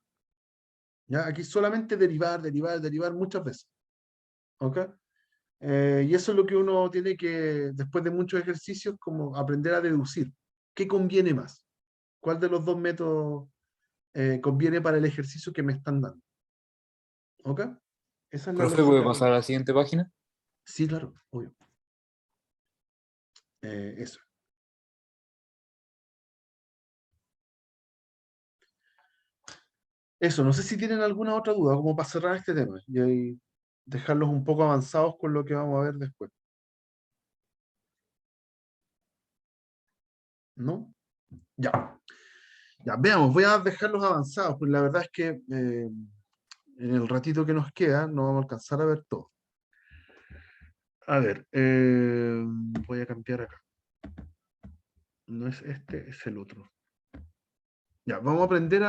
¿ya? Aquí solamente derivar, derivar, derivar muchas veces, ¿ok? Y eso es lo que uno tiene que, después de muchos ejercicios, como aprender a deducir. ¿Qué conviene más? ¿Cuál de los dos métodos conviene para el ejercicio que me están dando? ¿Ok? Esa es la Profe, ¿puede lógica. pasar a la siguiente página? Sí, claro, obvio. Eso. Eso, no sé si tienen alguna otra duda, como para cerrar este tema y ahí dejarlos un poco avanzados con lo que vamos a ver después. ¿No? Ya. Ya, veamos, voy a dejarlos avanzados, porque la verdad es que en el ratito que nos queda no vamos a alcanzar a ver todo. A ver, voy a cambiar acá. No es este, es el otro. Ya, vamos a aprender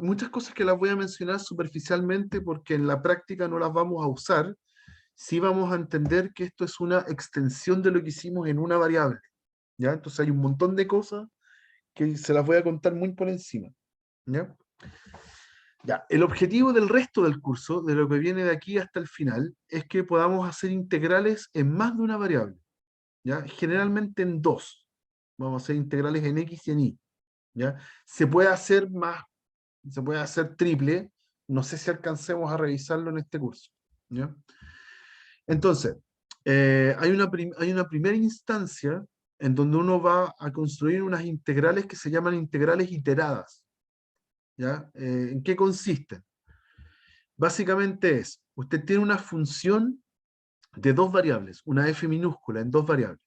muchas cosas que las voy a mencionar superficialmente porque en la práctica no las vamos a usar. Sí vamos a entender que esto es una extensión de lo que hicimos en una variable. ¿Ya? Entonces hay un montón de cosas que se las voy a contar muy por encima. ¿Ya? Ya, el objetivo del resto del curso, de lo que viene de aquí hasta el final, es que podamos hacer integrales en más de una variable. ¿Ya? Generalmente en 2. Vamos a hacer integrales en X y en Y. ¿Ya? Se puede hacer más, se puede hacer triple. No sé si alcancemos a revisarlo en este curso. ¿Ya? Entonces, hay una primera instancia en donde uno va a construir unas integrales que se llaman integrales iteradas. ¿Ya? ¿En qué consisten? Básicamente usted tiene una función de 2 variables, una f minúscula en 2 variables.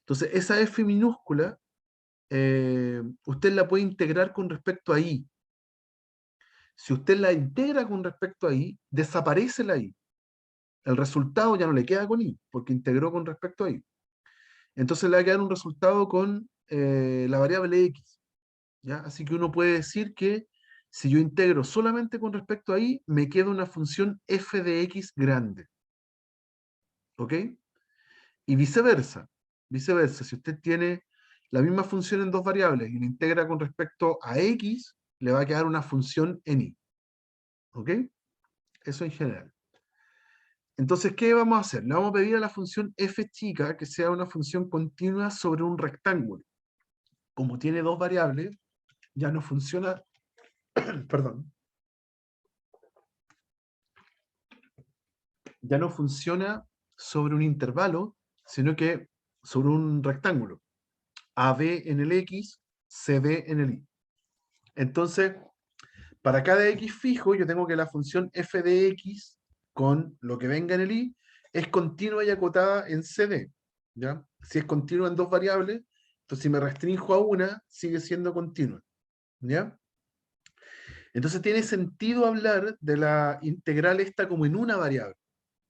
Entonces, esa f minúscula, usted la puede integrar con respecto a y. Si usted la integra con respecto a y, desaparece la y. El resultado ya no le queda con y, porque integró con respecto a y. Entonces le va a quedar un resultado con la variable x. ¿Ya? Así que uno puede decir que si yo integro solamente con respecto a y, me queda una función f de x grande. ¿Ok? Y viceversa. Viceversa, si usted tiene la misma función en 2 variables y la integra con respecto a x, le va a quedar una función en y. ¿Ok? Eso en general. Entonces, ¿qué vamos a hacer? Le vamos a pedir a la función f chica que sea una función continua sobre un rectángulo. Como tiene dos variables, ya no funciona, perdón, ya no funciona sobre un intervalo, sino que sobre un rectángulo. AB en el X, CD en el Y. Entonces, para cada X fijo, yo tengo que la función f de X con lo que venga en el Y es continua y acotada en CD. ¿Ya? Si es continua en dos variables, entonces si me restrinjo a una, sigue siendo continua. ¿Ya? Entonces tiene sentido hablar de la integral esta como en una variable,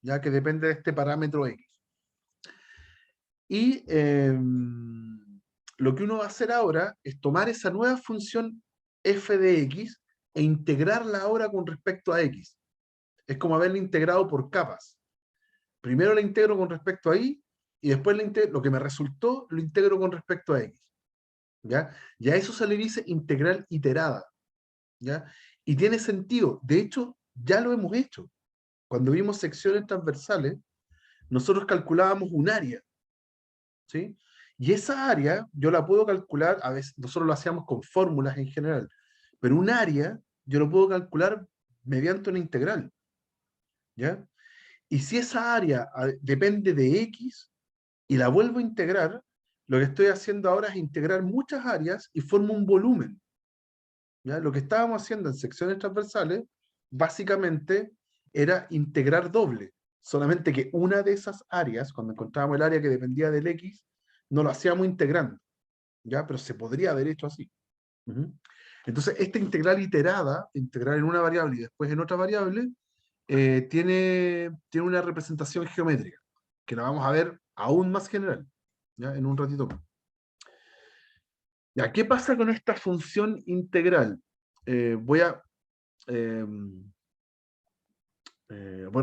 ya que depende de este parámetro X. Y lo que uno va a hacer ahora es tomar esa nueva función f de X e integrarla ahora con respecto a X. Es como haberla integrado por capas. Primero la integro con respecto a Y y después lo que me resultó lo integro con respecto a X. ¿Ya? Y a eso se le dice integral iterada. ¿Ya? Y tiene sentido. De hecho, ya lo hemos hecho. Cuando vimos secciones transversales, nosotros calculábamos un área. ¿Sí? Y esa área yo la puedo calcular, a veces nosotros lo hacíamos con fórmulas en general, pero un área yo lo puedo calcular mediante una integral. ¿Ya? Y si esa área depende de X y la vuelvo a integrar, lo que estoy haciendo ahora es integrar muchas áreas y formo un volumen. ¿Ya? Lo que estábamos haciendo en secciones transversales, básicamente, era integrar doble. Solamente que una de esas áreas, cuando encontrábamos el área que dependía del X, no lo hacíamos integrando. ¿Ya? Pero se podría haber hecho así. Entonces, esta integral iterada, integrar en una variable y después en otra variable, tiene una representación geométrica, que la vamos a ver aún más general, ¿ya? En un ratito más. ¿Ya? ¿Qué pasa con esta función integral? Bueno,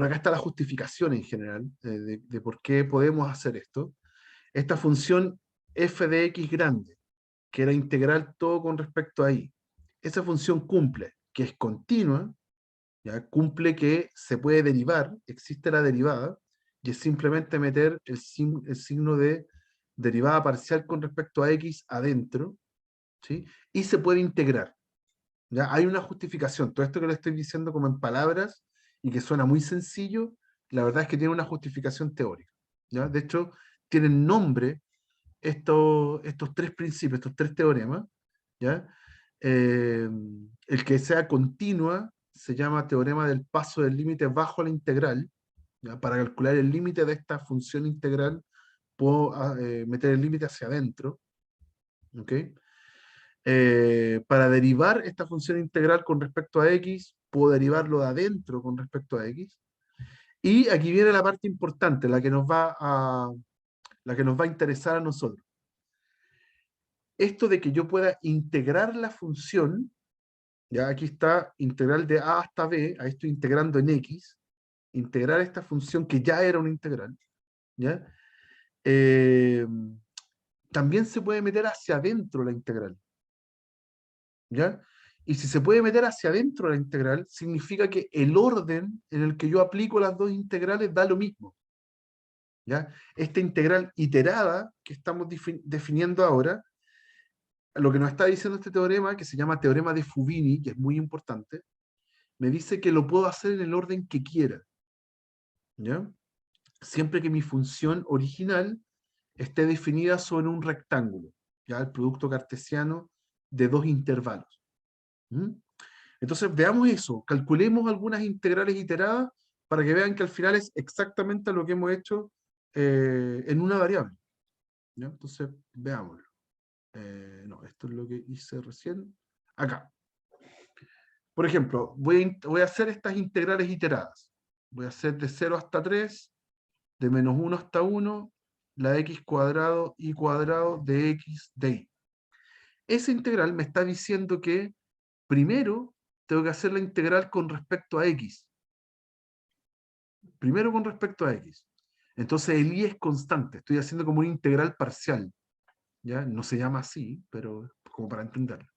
acá está la justificación en general de por qué podemos hacer esto. Esta función f de x grande, que era integral todo con respecto a y, esa función cumple que es continua, ¿ya? Cumple que se puede derivar, existe la derivada, y es simplemente meter el signo de derivada parcial con respecto a x adentro, ¿sí? Y se puede integrar. ¿Ya? Hay una justificación. Todo esto que le estoy diciendo como en palabras y que suena muy sencillo, la verdad es que tiene una justificación teórica. ¿Ya? De hecho, tienen nombre estos tres principios, estos tres teoremas. ¿Ya? El que sea continua se llama teorema del paso del límite bajo la integral. ¿Ya? Para calcular el límite de esta función integral, puedo meter el límite hacia adentro. ¿Ok? Para derivar esta función integral con respecto a x, puedo derivarlo de adentro con respecto a x. Y aquí viene la parte importante, la que nos va a interesar a nosotros. Esto de que yo pueda integrar la función, ya aquí está integral de a hasta b, ahí estoy integrando en x, integrar esta función que ya era una integral, ¿ya? También se puede meter hacia adentro la integral. ¿Ya? Y si se puede meter hacia adentro la integral, significa que el orden en el que yo aplico las dos integrales da lo mismo. ¿Ya? Esta integral iterada que estamos definiendo ahora, lo que nos está diciendo este teorema, que se llama teorema de Fubini, que es muy importante, me dice que lo puedo hacer en el orden que quiera. ¿Ya? Siempre que mi función original esté definida sobre un rectángulo, ¿ya? El producto cartesiano de dos intervalos. Entonces veamos eso, calculemos algunas integrales iteradas para que vean que al final es exactamente lo que hemos hecho en una variable. ¿Ya? Entonces veámoslo. No, esto es lo que hice recién. Acá. Por ejemplo, voy a hacer estas integrales iteradas. Voy a hacer de 0 hasta 3, de menos 1 hasta 1, la x cuadrado y cuadrado de x de y. Esa integral me está diciendo que primero tengo que hacer la integral con respecto a x. Primero con respecto a x. Entonces el y es constante. Estoy haciendo como una integral parcial. ¿Ya? No se llama así, pero como para entenderlo.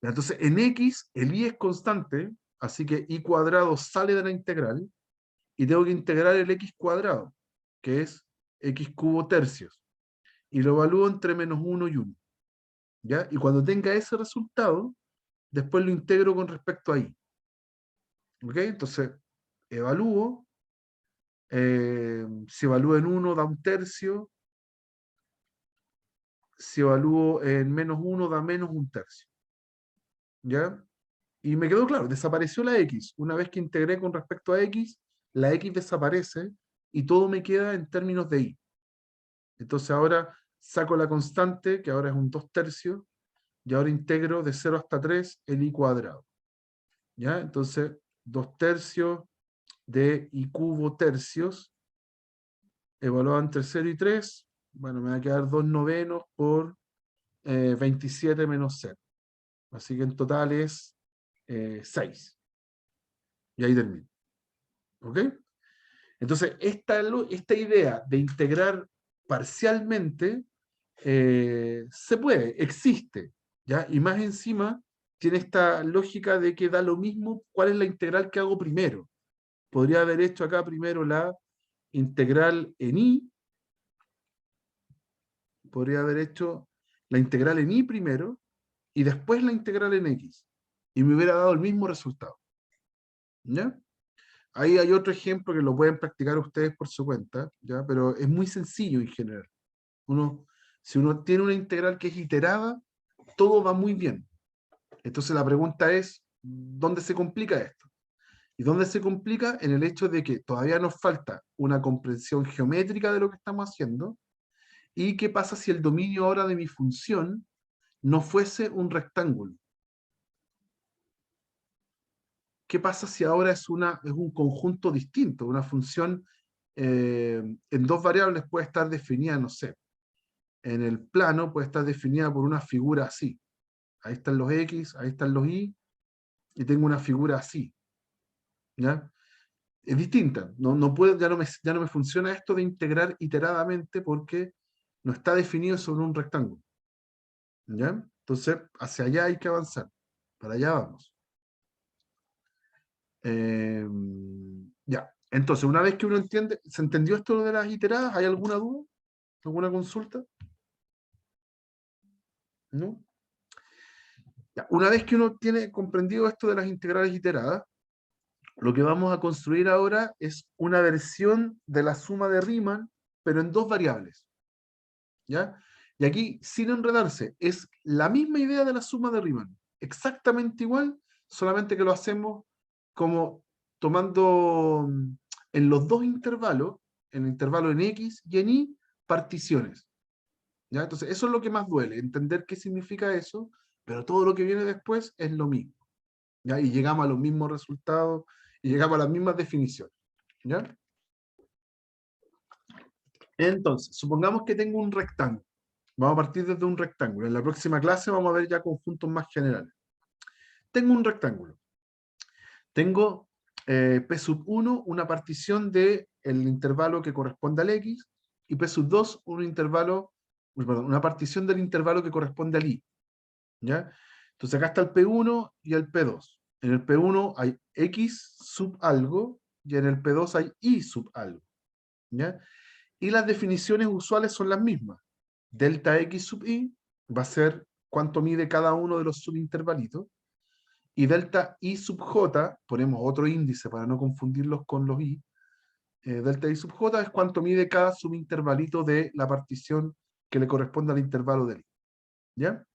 Entonces en x el y es constante, así que y cuadrado sale de la integral, y tengo que integrar el x cuadrado, que es x cubo tercios, y lo evalúo entre -1 y 1. ¿Ya? Y cuando tenga ese resultado, después lo integro con respecto a y. ¿Ok? Entonces, evalúo, si evalúo en 1 da 1/3, si evalúo en -1 da -1/3. ¿Ya? Y me quedó claro, desapareció la x. Una vez que integré con respecto a x, la x desaparece y todo me queda en términos de y. Entonces ahora saco la constante, que ahora es un 2/3, y ahora integro de 0 hasta 3 el y cuadrado. ¿Ya? Entonces, 2/3 de y cubo tercios, evaluado entre 0 y 3, bueno, me va a quedar 2/9 por 27 menos 0. Así que en total es 6. Y ahí termino. ¿Ok? Entonces, esta idea de integrar parcialmente se puede, existe, ¿ya? Y más encima tiene esta lógica de que da lo mismo cuál es la integral que hago primero. Podría haber hecho acá primero la integral en y, podría haber hecho la integral en y primero, y después la integral en x, y me hubiera dado el mismo resultado. ¿Ya? Ahí hay otro ejemplo que lo pueden practicar ustedes por su cuenta, ¿ya? Pero es muy sencillo en general. Si uno tiene una integral que es iterada, todo va muy bien. Entonces la pregunta es, ¿dónde se complica esto? ¿Y dónde se complica? En el hecho de que todavía nos falta una comprensión geométrica de lo que estamos haciendo. ¿Y qué pasa si el dominio ahora de mi función no fuese un rectángulo? ¿Qué pasa si ahora es un conjunto distinto? Una función en 2 variables puede estar definida, no sé, en el plano puede estar definida por una figura así. Ahí están los x, ahí están los y tengo una figura así. ¿Ya? Es distinta. No puedo, ya no me funciona esto de integrar iteradamente porque no está definido sobre un rectángulo. ¿Ya? Entonces, hacia allá hay que avanzar. Para allá vamos. Ya. Entonces, una vez que uno entiende, ¿se entendió esto de las iteradas? ¿Hay alguna duda? ¿Alguna consulta? ¿No? Ya. Una vez que uno tiene comprendido esto de las integrales iteradas, lo que vamos a construir ahora es una versión de la suma de Riemann, pero en 2 variables. ¿Ya? Y aquí, sin enredarse, es la misma idea de la suma de Riemann. Exactamente igual, solamente que lo hacemos como tomando en los 2 intervalos, en el intervalo en X y en Y, particiones. ¿Ya? Entonces, eso es lo que más duele, entender qué significa eso, pero todo lo que viene después es lo mismo. ¿Ya? Y llegamos a los mismos resultados, y llegamos a las mismas definiciones. ¿Ya? Entonces, supongamos que tengo un rectángulo. Vamos a partir desde un rectángulo. En la próxima clase vamos a ver ya conjuntos más generales. Tengo un rectángulo. Tengo P1, una partición del intervalo que corresponde al X, y P2, una partición del intervalo que corresponde al Y. ¿Ya? Entonces acá está el P1 y el P2. En el P1 hay X sub algo, y en el P2 hay Y sub algo. ¿Ya? Y las definiciones usuales son las mismas. Delta X sub Y va a ser cuánto mide cada uno de los subintervalitos, y delta I sub J, ponemos otro índice para no confundirlos con los I, delta I sub J es cuánto mide cada subintervalito de la partición que le corresponde al intervalo del I. ¿Ya?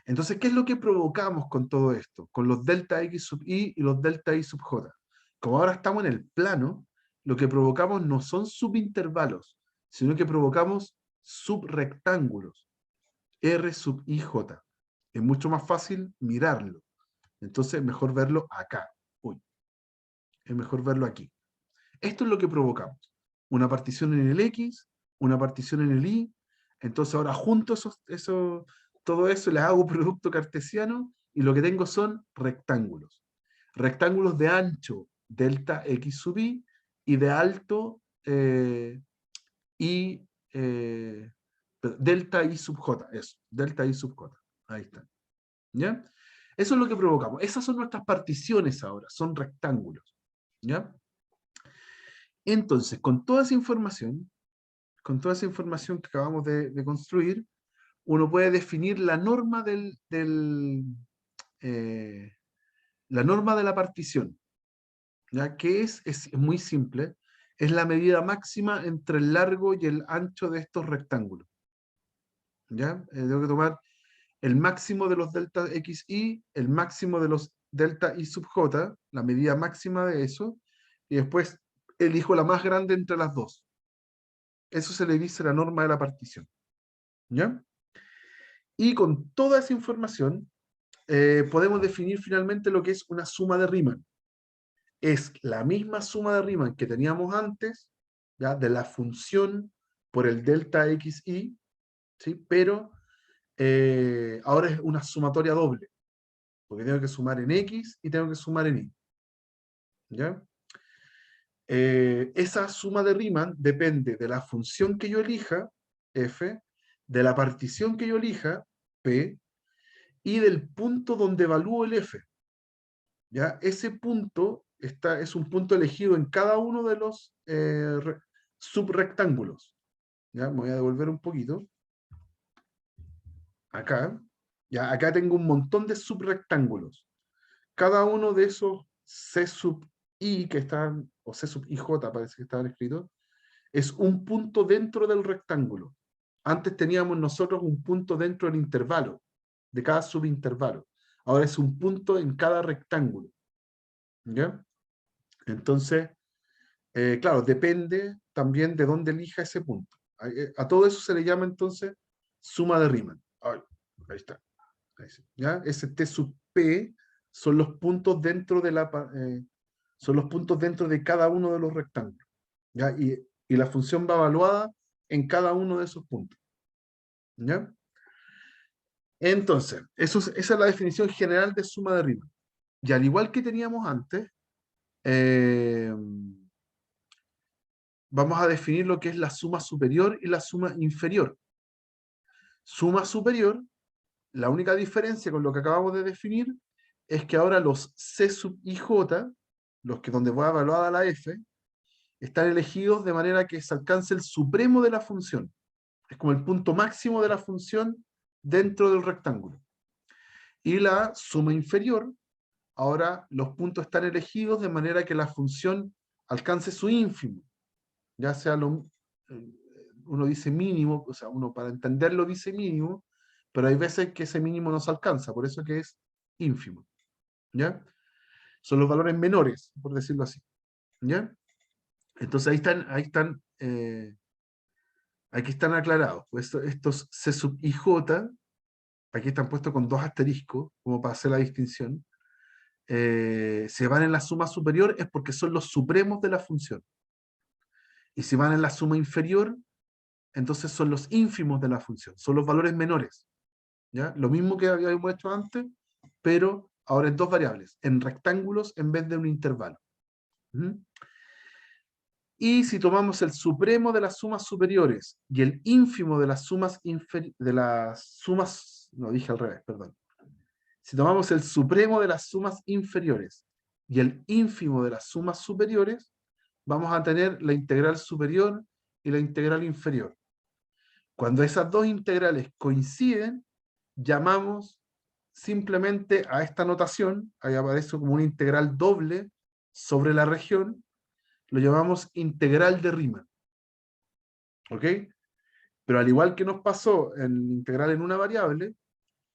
Entonces, ¿qué es lo que provocamos con todo esto? Con los delta X sub I y los delta I sub J. Como ahora estamos en el plano, lo que provocamos no son subintervalos, sino que provocamos subrectángulos, R sub IJ. Es mucho más fácil mirarlo. Entonces es mejor verlo acá. Uy, es mejor verlo aquí. Esto es lo que provocamos. Una partición en el X, una partición en el Y. Entonces ahora junto todo eso les hago producto cartesiano y lo que tengo son rectángulos. Rectángulos de ancho delta X sub y de alto delta I sub J. Eso, delta I sub J. Ahí está. ¿Ya? Eso es lo que provocamos. Esas son nuestras particiones ahora, son rectángulos. ¿Ya? Entonces, con toda esa información que acabamos de construir, uno puede definir la norma la norma de la partición, ¿ya? Que es muy simple, es la medida máxima entre el largo y el ancho de estos rectángulos, ¿ya? Tengo que tomar el máximo de los delta xy, el máximo de los delta y sub j, la medida máxima de eso, y después elijo la más grande entre las dos. Eso se le dice la norma de la partición, ¿ya? Y con toda esa información, podemos definir finalmente lo que es una suma de Riemann. Es la misma suma de Riemann que teníamos antes, ¿ya? De la función por el delta xy, ¿sí? Pero ahora es una sumatoria doble, porque tengo que sumar en x y tengo que sumar en y, ¿ya? Esa suma de Riemann depende de la función que yo elija, f, de la partición que yo elija, p, y del punto donde evalúo el f. ¿Ya? Ese punto es un punto elegido en cada uno de los subrectángulos. ¿Ya? Me voy a devolver un poquito. Acá. ¿Ya? Acá tengo un montón de subrectángulos. Cada uno de esos C sub I que están, o C sub IJ parece que estaban escritos, es un punto dentro del rectángulo. Antes teníamos nosotros un punto dentro del intervalo, de cada subintervalo. Ahora es un punto en cada rectángulo. ¿Ya? Entonces, claro, depende también de dónde elija ese punto. A todo eso se le llama entonces suma de Riemann. Ahí está. Ahí sí, ¿ya? Ese T sub P son los puntos dentro de son los puntos dentro de cada uno de los rectángulos. ¿Ya? Y la función va evaluada en cada uno de esos puntos. ¿Ya? Entonces, esa es la definición general de suma de Riemann. Y al igual que teníamos antes, vamos a definir lo que es la suma superior y la suma inferior. Suma superior, la única diferencia con lo que acabamos de definir es que ahora los C sub IJ, los que donde voy a evaluar la F, están elegidos de manera que se alcance el supremo de la función. Es como el punto máximo de la función dentro del rectángulo. Y la suma inferior, ahora los puntos están elegidos de manera que la función alcance su ínfimo. Ya sea uno dice mínimo, o sea, uno para entenderlo dice mínimo, pero hay veces que ese mínimo no se alcanza, por eso que es ínfimo. ¿Ya? Son los valores menores, por decirlo así. ¿Ya? Entonces aquí están aclarados. Pues estos C sub IJ, aquí están puestos con 2 asteriscos, como para hacer la distinción. Si van en la suma superior es porque son los supremos de la función. Y si van en la suma inferior, entonces son los ínfimos de la función, son los valores menores. ¿Ya? Lo mismo que habíamos hecho antes, pero ahora en 2 variables, en rectángulos en vez de un intervalo. Y si tomamos el supremo de las sumas superiores y el ínfimo de las sumas no dije al revés, perdón. Si tomamos el supremo de las sumas inferiores y el ínfimo de las sumas superiores, vamos a tener la integral superior y la integral inferior. Cuando esas dos integrales coinciden, llamamos simplemente a esta notación, ahí aparece como una integral doble sobre la región, lo llamamos integral de Riemann. ¿Ok? Pero al igual que nos pasó en integral en una variable,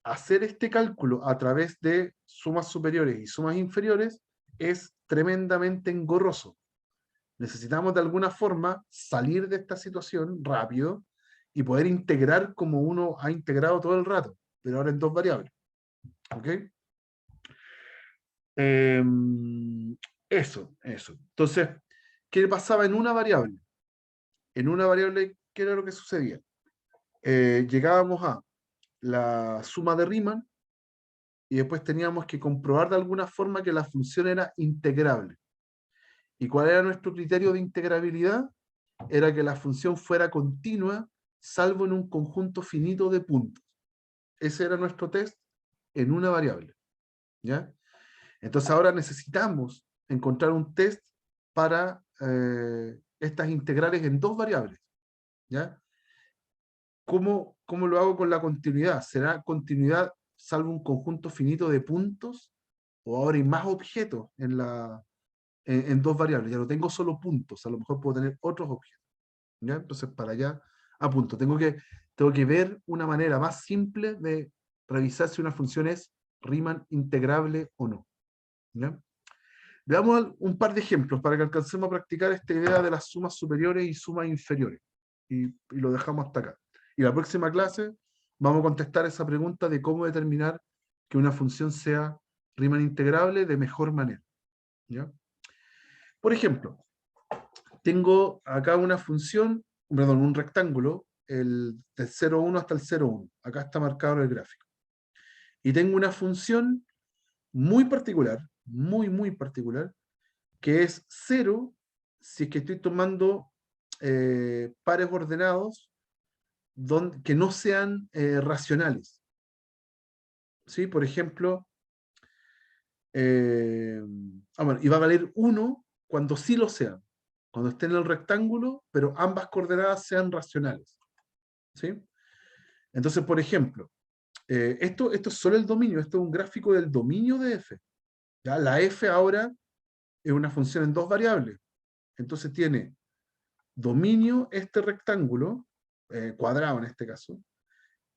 hacer este cálculo a través de sumas superiores y sumas inferiores es tremendamente engorroso. Necesitamos de alguna forma salir de esta situación rápido y poder integrar como uno ha integrado todo el rato, pero ahora en 2 variables. ¿Ok? Eso. Entonces, ¿qué pasaba en una variable? En una variable, ¿qué era lo que sucedía? Llegábamos a la suma de Riemann y después teníamos que comprobar de alguna forma que la función era integrable. ¿Y cuál era nuestro criterio de integrabilidad? Era que la función fuera continua, salvo en un conjunto finito de puntos. Ese era nuestro test en una variable. ¿Ya? Entonces ahora necesitamos encontrar un test para estas integrales en dos variables, ¿ya? ¿Cómo lo hago con la continuidad? ¿Será continuidad salvo un conjunto finito de puntos? ¿O ahora hay más objetos en dos variables? Ya no tengo solo puntos, a lo mejor puedo tener otros objetos, ¿ya? Entonces para allá apunto. Tengo que ver una manera más simple de revisar si una función es Riemann integrable o no, ¿ya? Veamos un par de ejemplos para que alcancemos a practicar esta idea de las sumas superiores y sumas inferiores. Y lo dejamos hasta acá. Y la próxima clase vamos a contestar esa pregunta de cómo determinar que una función sea Riemann integrable de mejor manera, ¿ya? Por ejemplo, tengo acá una función, perdón, un rectángulo, del 0,1 hasta el 0,1. Acá está marcado en el gráfico. Y tengo una función muy particular, muy particular, que es 0 si es que estoy tomando pares ordenados que no sean racionales. ¿Sí? Por ejemplo, bueno, y va a valer 1 cuando sí lo sean, cuando esté en el rectángulo, pero ambas coordenadas sean racionales. ¿Sí? Entonces, por ejemplo, esto es solo el dominio, esto es un gráfico del dominio de f. ¿Ya? La f ahora es una función en dos variables. Entonces tiene dominio este rectángulo, cuadrado en este caso,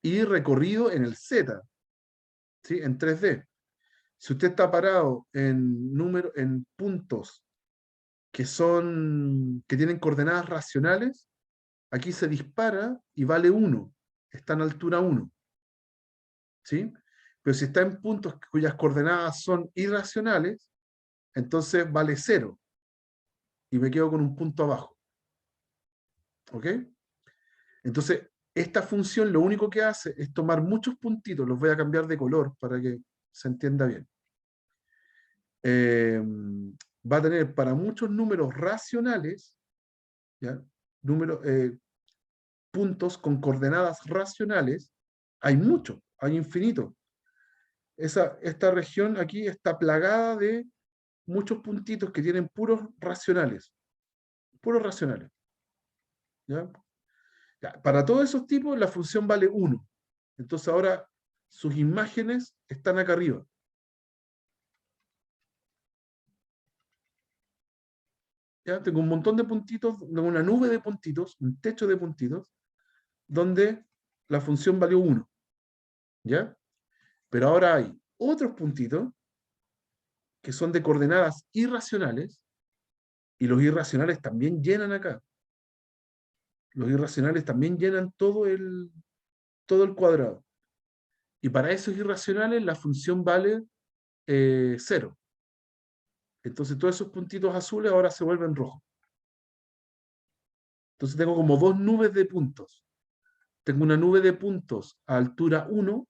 y recorrido en el z, ¿sí? En 3D. Si usted está parado en puntos que tienen coordenadas racionales, aquí se dispara y vale 1, está en altura 1. ¿Sí? Pero si está en puntos cuyas coordenadas son irracionales, entonces vale 0. Y me quedo con un punto abajo. ¿Ok? Entonces, esta función lo único que hace es tomar muchos puntitos, los voy a cambiar de color para que se entienda bien. Va a tener para muchos números racionales, ¿ya? Puntos con coordenadas racionales, hay muchos, hay infinitos. Esta región aquí está plagada de muchos puntitos que tienen puros racionales. Puros racionales. ¿Ya? Ya, para todos esos tipos la función vale 1. Entonces ahora sus imágenes están acá arriba. ¿Ya? Tengo un montón de puntitos, una nube de puntitos, un techo de puntitos, donde la función valió 1. ¿Ya? Pero ahora hay otros puntitos que son de coordenadas irracionales, y los irracionales también llenan acá. Los irracionales también llenan todo el cuadrado. Y para esos irracionales la función vale 0. Entonces todos esos puntitos azules ahora se vuelven rojos. Entonces tengo como dos nubes de puntos. Tengo una nube de puntos a altura 1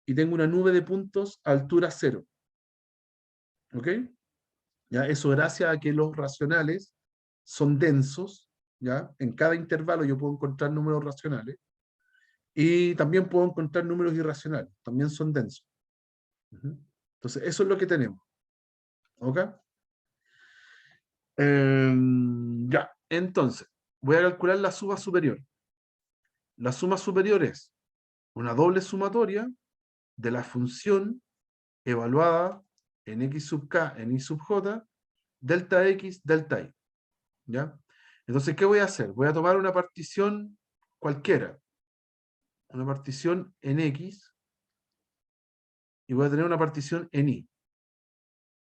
y tengo una nube de puntos a altura 0. ¿Ok? ¿Ya? Eso gracias a que los racionales son densos. ¿Ya? En cada intervalo yo puedo encontrar números racionales. Y también puedo encontrar números irracionales. También son densos. Entonces eso es lo que tenemos. ¿Ok? Ya. Entonces, voy a calcular la suma superior. La suma superior es una doble sumatoria de la función evaluada en x sub k, en y sub j, delta x, delta y. ¿Ya? Entonces, ¿qué voy a hacer? Voy a tomar una partición cualquiera. Una partición en x. Y voy a tener una partición en y.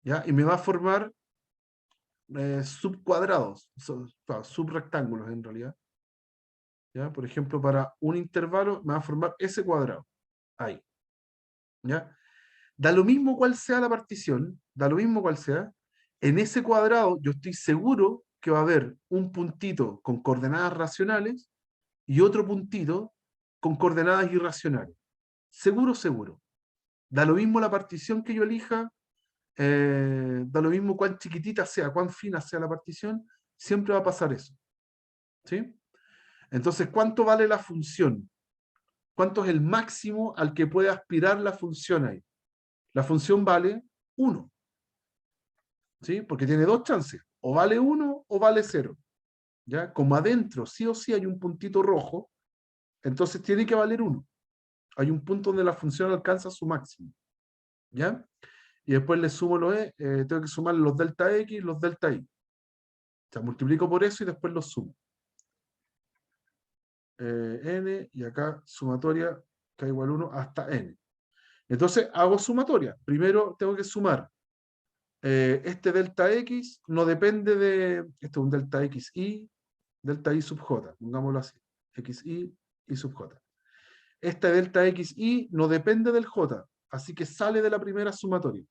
¿Ya? Y me va a formar subcuadrados, subrectángulos en realidad. ¿Ya? Por ejemplo, para un intervalo me va a formar ese cuadrado. Ahí. ¿Ya? Da lo mismo cuál sea la partición, da lo mismo cuál sea, en ese cuadrado yo estoy seguro que va a haber un puntito con coordenadas racionales y otro puntito con coordenadas irracionales. Seguro, seguro. Da lo mismo la partición que yo elija, da lo mismo cuán chiquitita sea, cuán fina sea la partición, siempre va a pasar eso. ¿Sí? Entonces, ¿cuánto vale la función? ¿Cuánto es el máximo al que puede aspirar la función ahí? La función vale 1. ¿Sí? Porque tiene dos chances. O vale 1 o vale 0. ¿Ya? Como adentro sí o sí hay un puntito rojo, entonces tiene que valer 1. Hay un punto donde la función alcanza su máximo. ¿Ya? Y después le sumo los tengo que sumar los delta x y los delta y. O sea, multiplico por eso y después los sumo. N, y acá sumatoria k igual 1 hasta n. Entonces hago sumatoria. Primero tengo que sumar este delta x, no depende de, este es un delta y sub j, pongámoslo así, xi y sub j. Este delta xi no depende del j, así que sale de la primera sumatoria.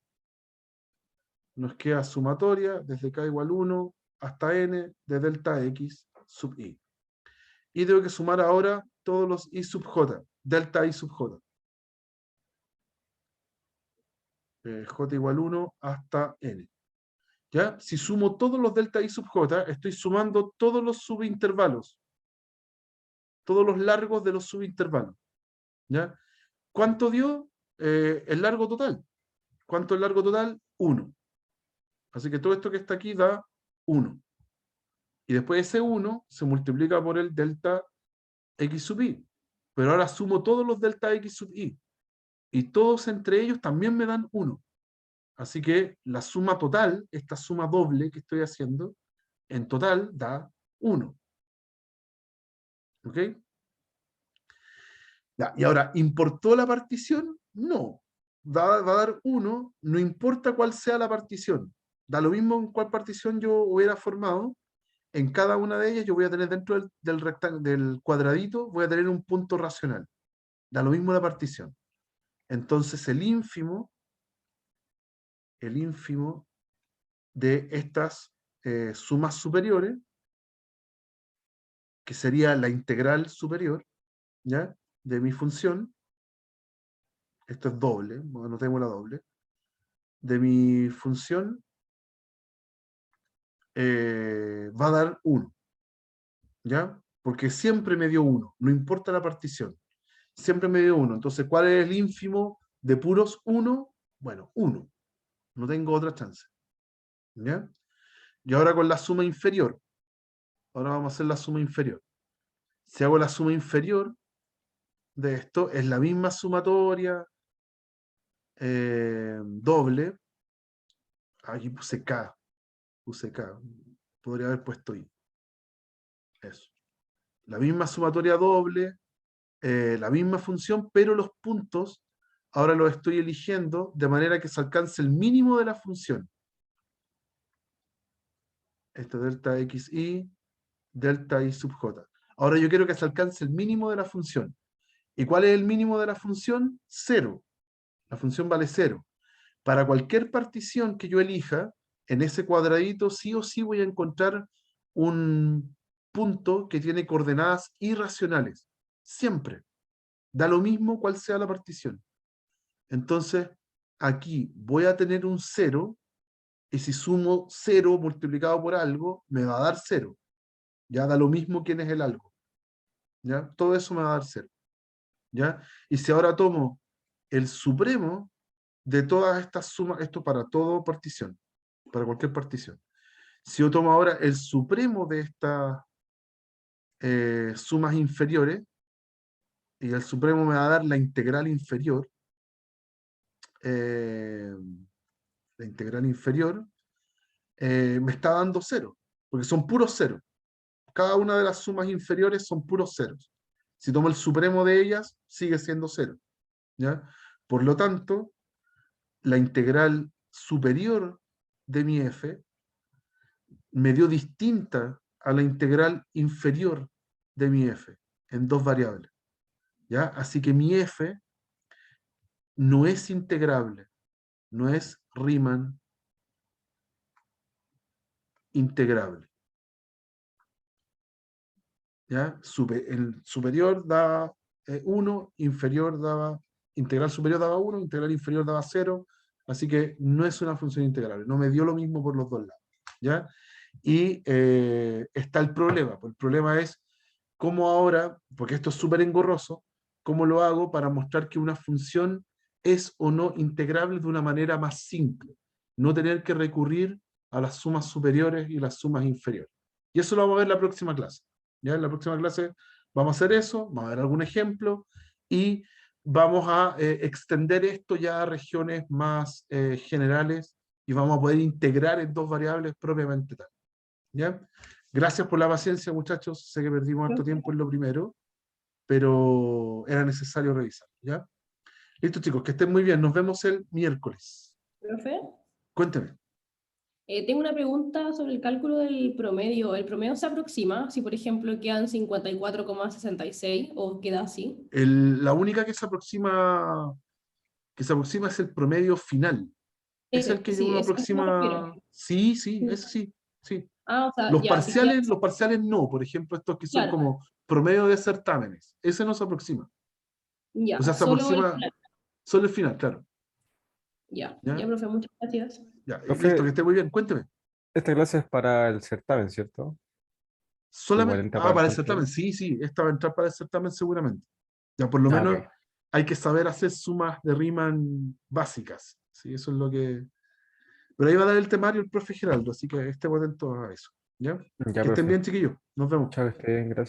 Nos queda sumatoria desde k igual 1 hasta n de delta x sub i. Y tengo que sumar ahora todos los i sub j, delta i sub j. J igual 1 hasta n. ¿Ya? Si sumo todos los delta i sub j, estoy sumando todos los subintervalos. Todos los largos de los subintervalos. ¿Ya? ¿Cuánto dio? El largo total. ¿Cuánto es el largo total? 1. Así que todo esto que está aquí da 1. Y después ese 1 se multiplica por el delta x sub i. Pero ahora sumo todos los delta x sub i. Y todos entre ellos también me dan 1. Así que la suma total, esta suma doble que estoy haciendo, en total da 1. ¿Ok? Ya, y ahora, ¿importó la partición? No. Va a dar 1, no importa cuál sea la partición. Da lo mismo en cuál partición yo hubiera formado. En cada una de ellas yo voy a tener dentro del cuadradito, voy a tener un punto racional. Da lo mismo la partición. Entonces el ínfimo de estas sumas superiores, que sería la integral superior, ¿ya? De mi función, esto es doble, anotemos la doble, de mi función va a dar 1, ¿ya? Porque siempre me dio 1, no importa la partición, siempre me dio 1. Entonces, ¿cuál es el ínfimo de puros 1? Bueno, 1, no tengo otra chance, ¿ya? Y ahora con la suma inferior, ahora vamos a hacer la suma inferior. Si hago la suma inferior de esto, es la misma sumatoria doble. Aquí puse K, podría haber puesto I. Eso. La misma sumatoria doble, la misma función, pero los puntos ahora los estoy eligiendo de manera que se alcance el mínimo de la función. Este delta xi, delta i sub j. Ahora yo quiero que se alcance el mínimo de la función. ¿Y cuál es el mínimo de la función? 0. La función vale 0. Para cualquier partición que yo elija, en ese cuadradito sí o sí voy a encontrar un punto que tiene coordenadas irracionales. Siempre. Da lo mismo cuál sea la partición. Entonces, aquí voy a tener un 0, y si sumo 0 multiplicado por algo, me va a dar 0. Ya da lo mismo quién es el algo. ¿Ya? Todo eso me va a dar 0. ¿Ya? Y si ahora tomo el supremo de todas estas sumas, esto para toda partición, para cualquier partición. Si yo tomo ahora el supremo de estas sumas inferiores, y el supremo me va a dar la integral inferior, me está dando 0, porque son puros ceros. Cada una de las sumas inferiores son puros ceros. Si tomo el supremo de ellas, sigue siendo 0. ¿Ya? Por lo tanto, la integral superior de mi f me dio distinta a la integral inferior de mi f en dos variables. ¿Ya? Así que mi f no es integrable, no es Riemann integrable. ¿Ya? El superior daba 1, integral superior daba 1, integral inferior daba 0, así que no es una función integrable, no me dio lo mismo por los dos lados. ¿Ya? Y está el problema, pues el problema es cómo ahora, porque esto es súper engorroso, cómo lo hago para mostrar que una función es o no integrable de una manera más simple, no tener que recurrir a las sumas superiores y las sumas inferiores. Y eso lo vamos a ver en la próxima clase. ¿Ya? En la próxima clase vamos a hacer eso, vamos a ver algún ejemplo y vamos a extender esto ya a regiones más generales y vamos a poder integrar en dos variables propiamente tal. ¿Ya? Gracias por la paciencia, muchachos. Sé que perdimos harto tiempo en lo primero, pero era necesario revisar. ¿Ya? Listo, chicos, que estén muy bien. Nos vemos el miércoles. Profe, Cuénteme. tengo una pregunta sobre el cálculo del promedio. ¿El promedio se aproxima si, por ejemplo, quedan 54,66 o queda así? La única que se aproxima es el promedio final. Es el que Sí, uno eso me refiero. aproxima. Sí, sí, ese sí, sí. Ah, o sea, Los ya, si queda parciales no. Por ejemplo, estos que son claro, como promedio de certámenes. Ese no se aproxima. ya, O sea, se solo el aproxima final. solo el final, claro. Ya, ¿Ya? ya, profe, muchas gracias. Ya, Profe, listo, que esté muy bien. Cuénteme. esta clase es para el certamen, ¿cierto? Igual Solamente. entra Ah, para el para el control. certamen. Sí, sí. Esta va a entrar para el certamen seguramente. Ya, por lo Ah, menos ok. hay que saber hacer sumas de Riemann básicas. Sí, eso es lo que. Pero ahí va a dar el temario el profe Geraldo, así que estemos atentos a eso. ¿Ya? Ya, Que estén profe. bien, chiquillos. Nos vemos. Chao, que esté bien, gracias.